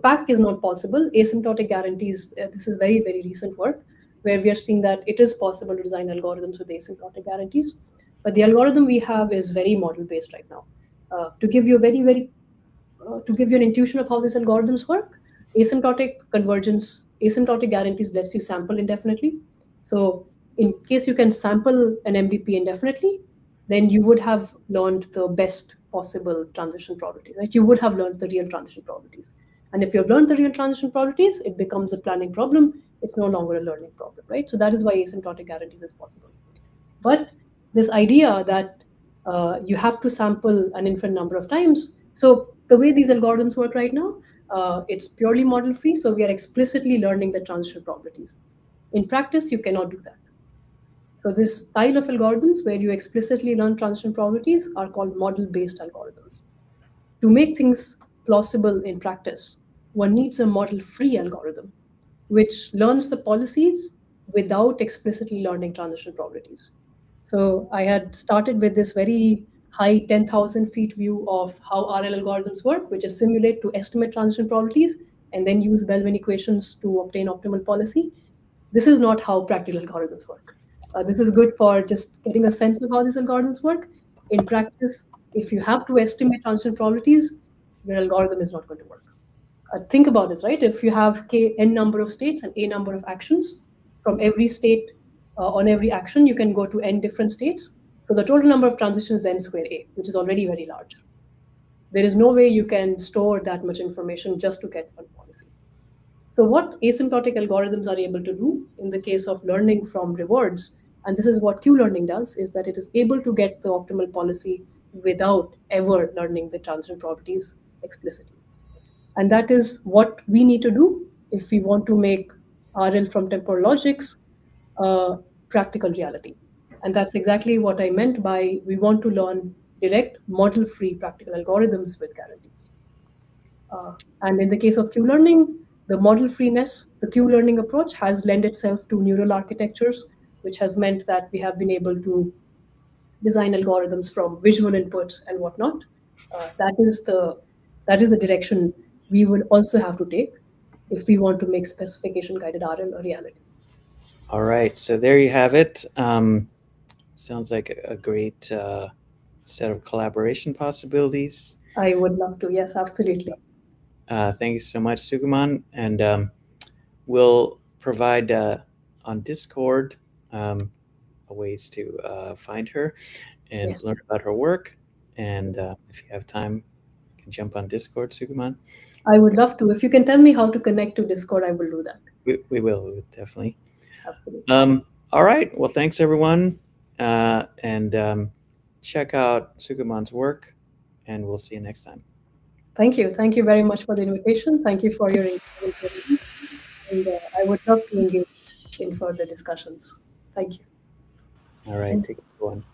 PAC is not possible. Asymptotic guarantees. This is very very recent work where we are seeing that it is possible to design algorithms with asymptotic guarantees, but the algorithm we have is very model based right now. To give you a to give you an intuition of how these algorithms work, asymptotic convergence, asymptotic guarantees lets you sample indefinitely. So in case you can sample an MDP indefinitely, then you would have learned the best possible transition probabilities, right? You would have learned the real transition probabilities. And if you've learned the real transition probabilities, it becomes a planning problem. It's no longer a learning problem, right? So that is why asymptotic guarantees is possible. But this idea that you have to sample an infinite number of times. So the way these algorithms work right now, it's purely model free. So we are explicitly learning the transition probabilities. In practice, you cannot do that. So this style of algorithms where you explicitly learn transition probabilities are called model-based algorithms. To make things plausible in practice, one needs a model-free algorithm, which learns the policies without explicitly learning transition probabilities. So I had started with this very high 10,000 feet view of how RL algorithms work, which is simulate to estimate transition probabilities and then use Bellman equations to obtain optimal policy. This is not how practical algorithms work. This is good for just getting a sense of how these algorithms work. In practice, if you have to estimate transition probabilities, your algorithm is not going to work. Think about this, right? If you have n number of states and a number of actions, from every state on every action, you can go to n different states. So the total number of transitions then square a, which is already very large. There is no way you can store that much information just to get one policy. So what asymptotic algorithms are able to do in the case of learning from rewards, and this is what Q-learning does, is that it is able to get the optimal policy without ever learning the transition properties explicitly. And that is what we need to do if we want to make RL from temporal logics a practical reality. And that's exactly what I meant by we want to learn direct model-free practical algorithms with guarantees. And in the case of Q-learning, the model freeness, the Q-learning approach has lent itself to neural architectures, which has meant that we have been able to design algorithms from visual inputs and whatnot. That is the direction we will also have to take if we want to make specification-guided RL a reality. All right, so there you have it. Sounds like a great set of collaboration possibilities. I would love to. Yes, absolutely. Thank you so much, Suguman. And we'll provide on Discord ways to find her and Yes. learn about her work. And if you have time, you can jump on Discord, Suguman. I would love to. If you can tell me how to connect to Discord, I will do that. We will, definitely. Absolutely. All right. Well, thanks, everyone. And check out Suguman's work, and we'll see you next time. Thank you. Thank you very much for the invitation. Thank you for your engagement. And I would love to engage in further discussions. Thank you. All right. Take it, everyone.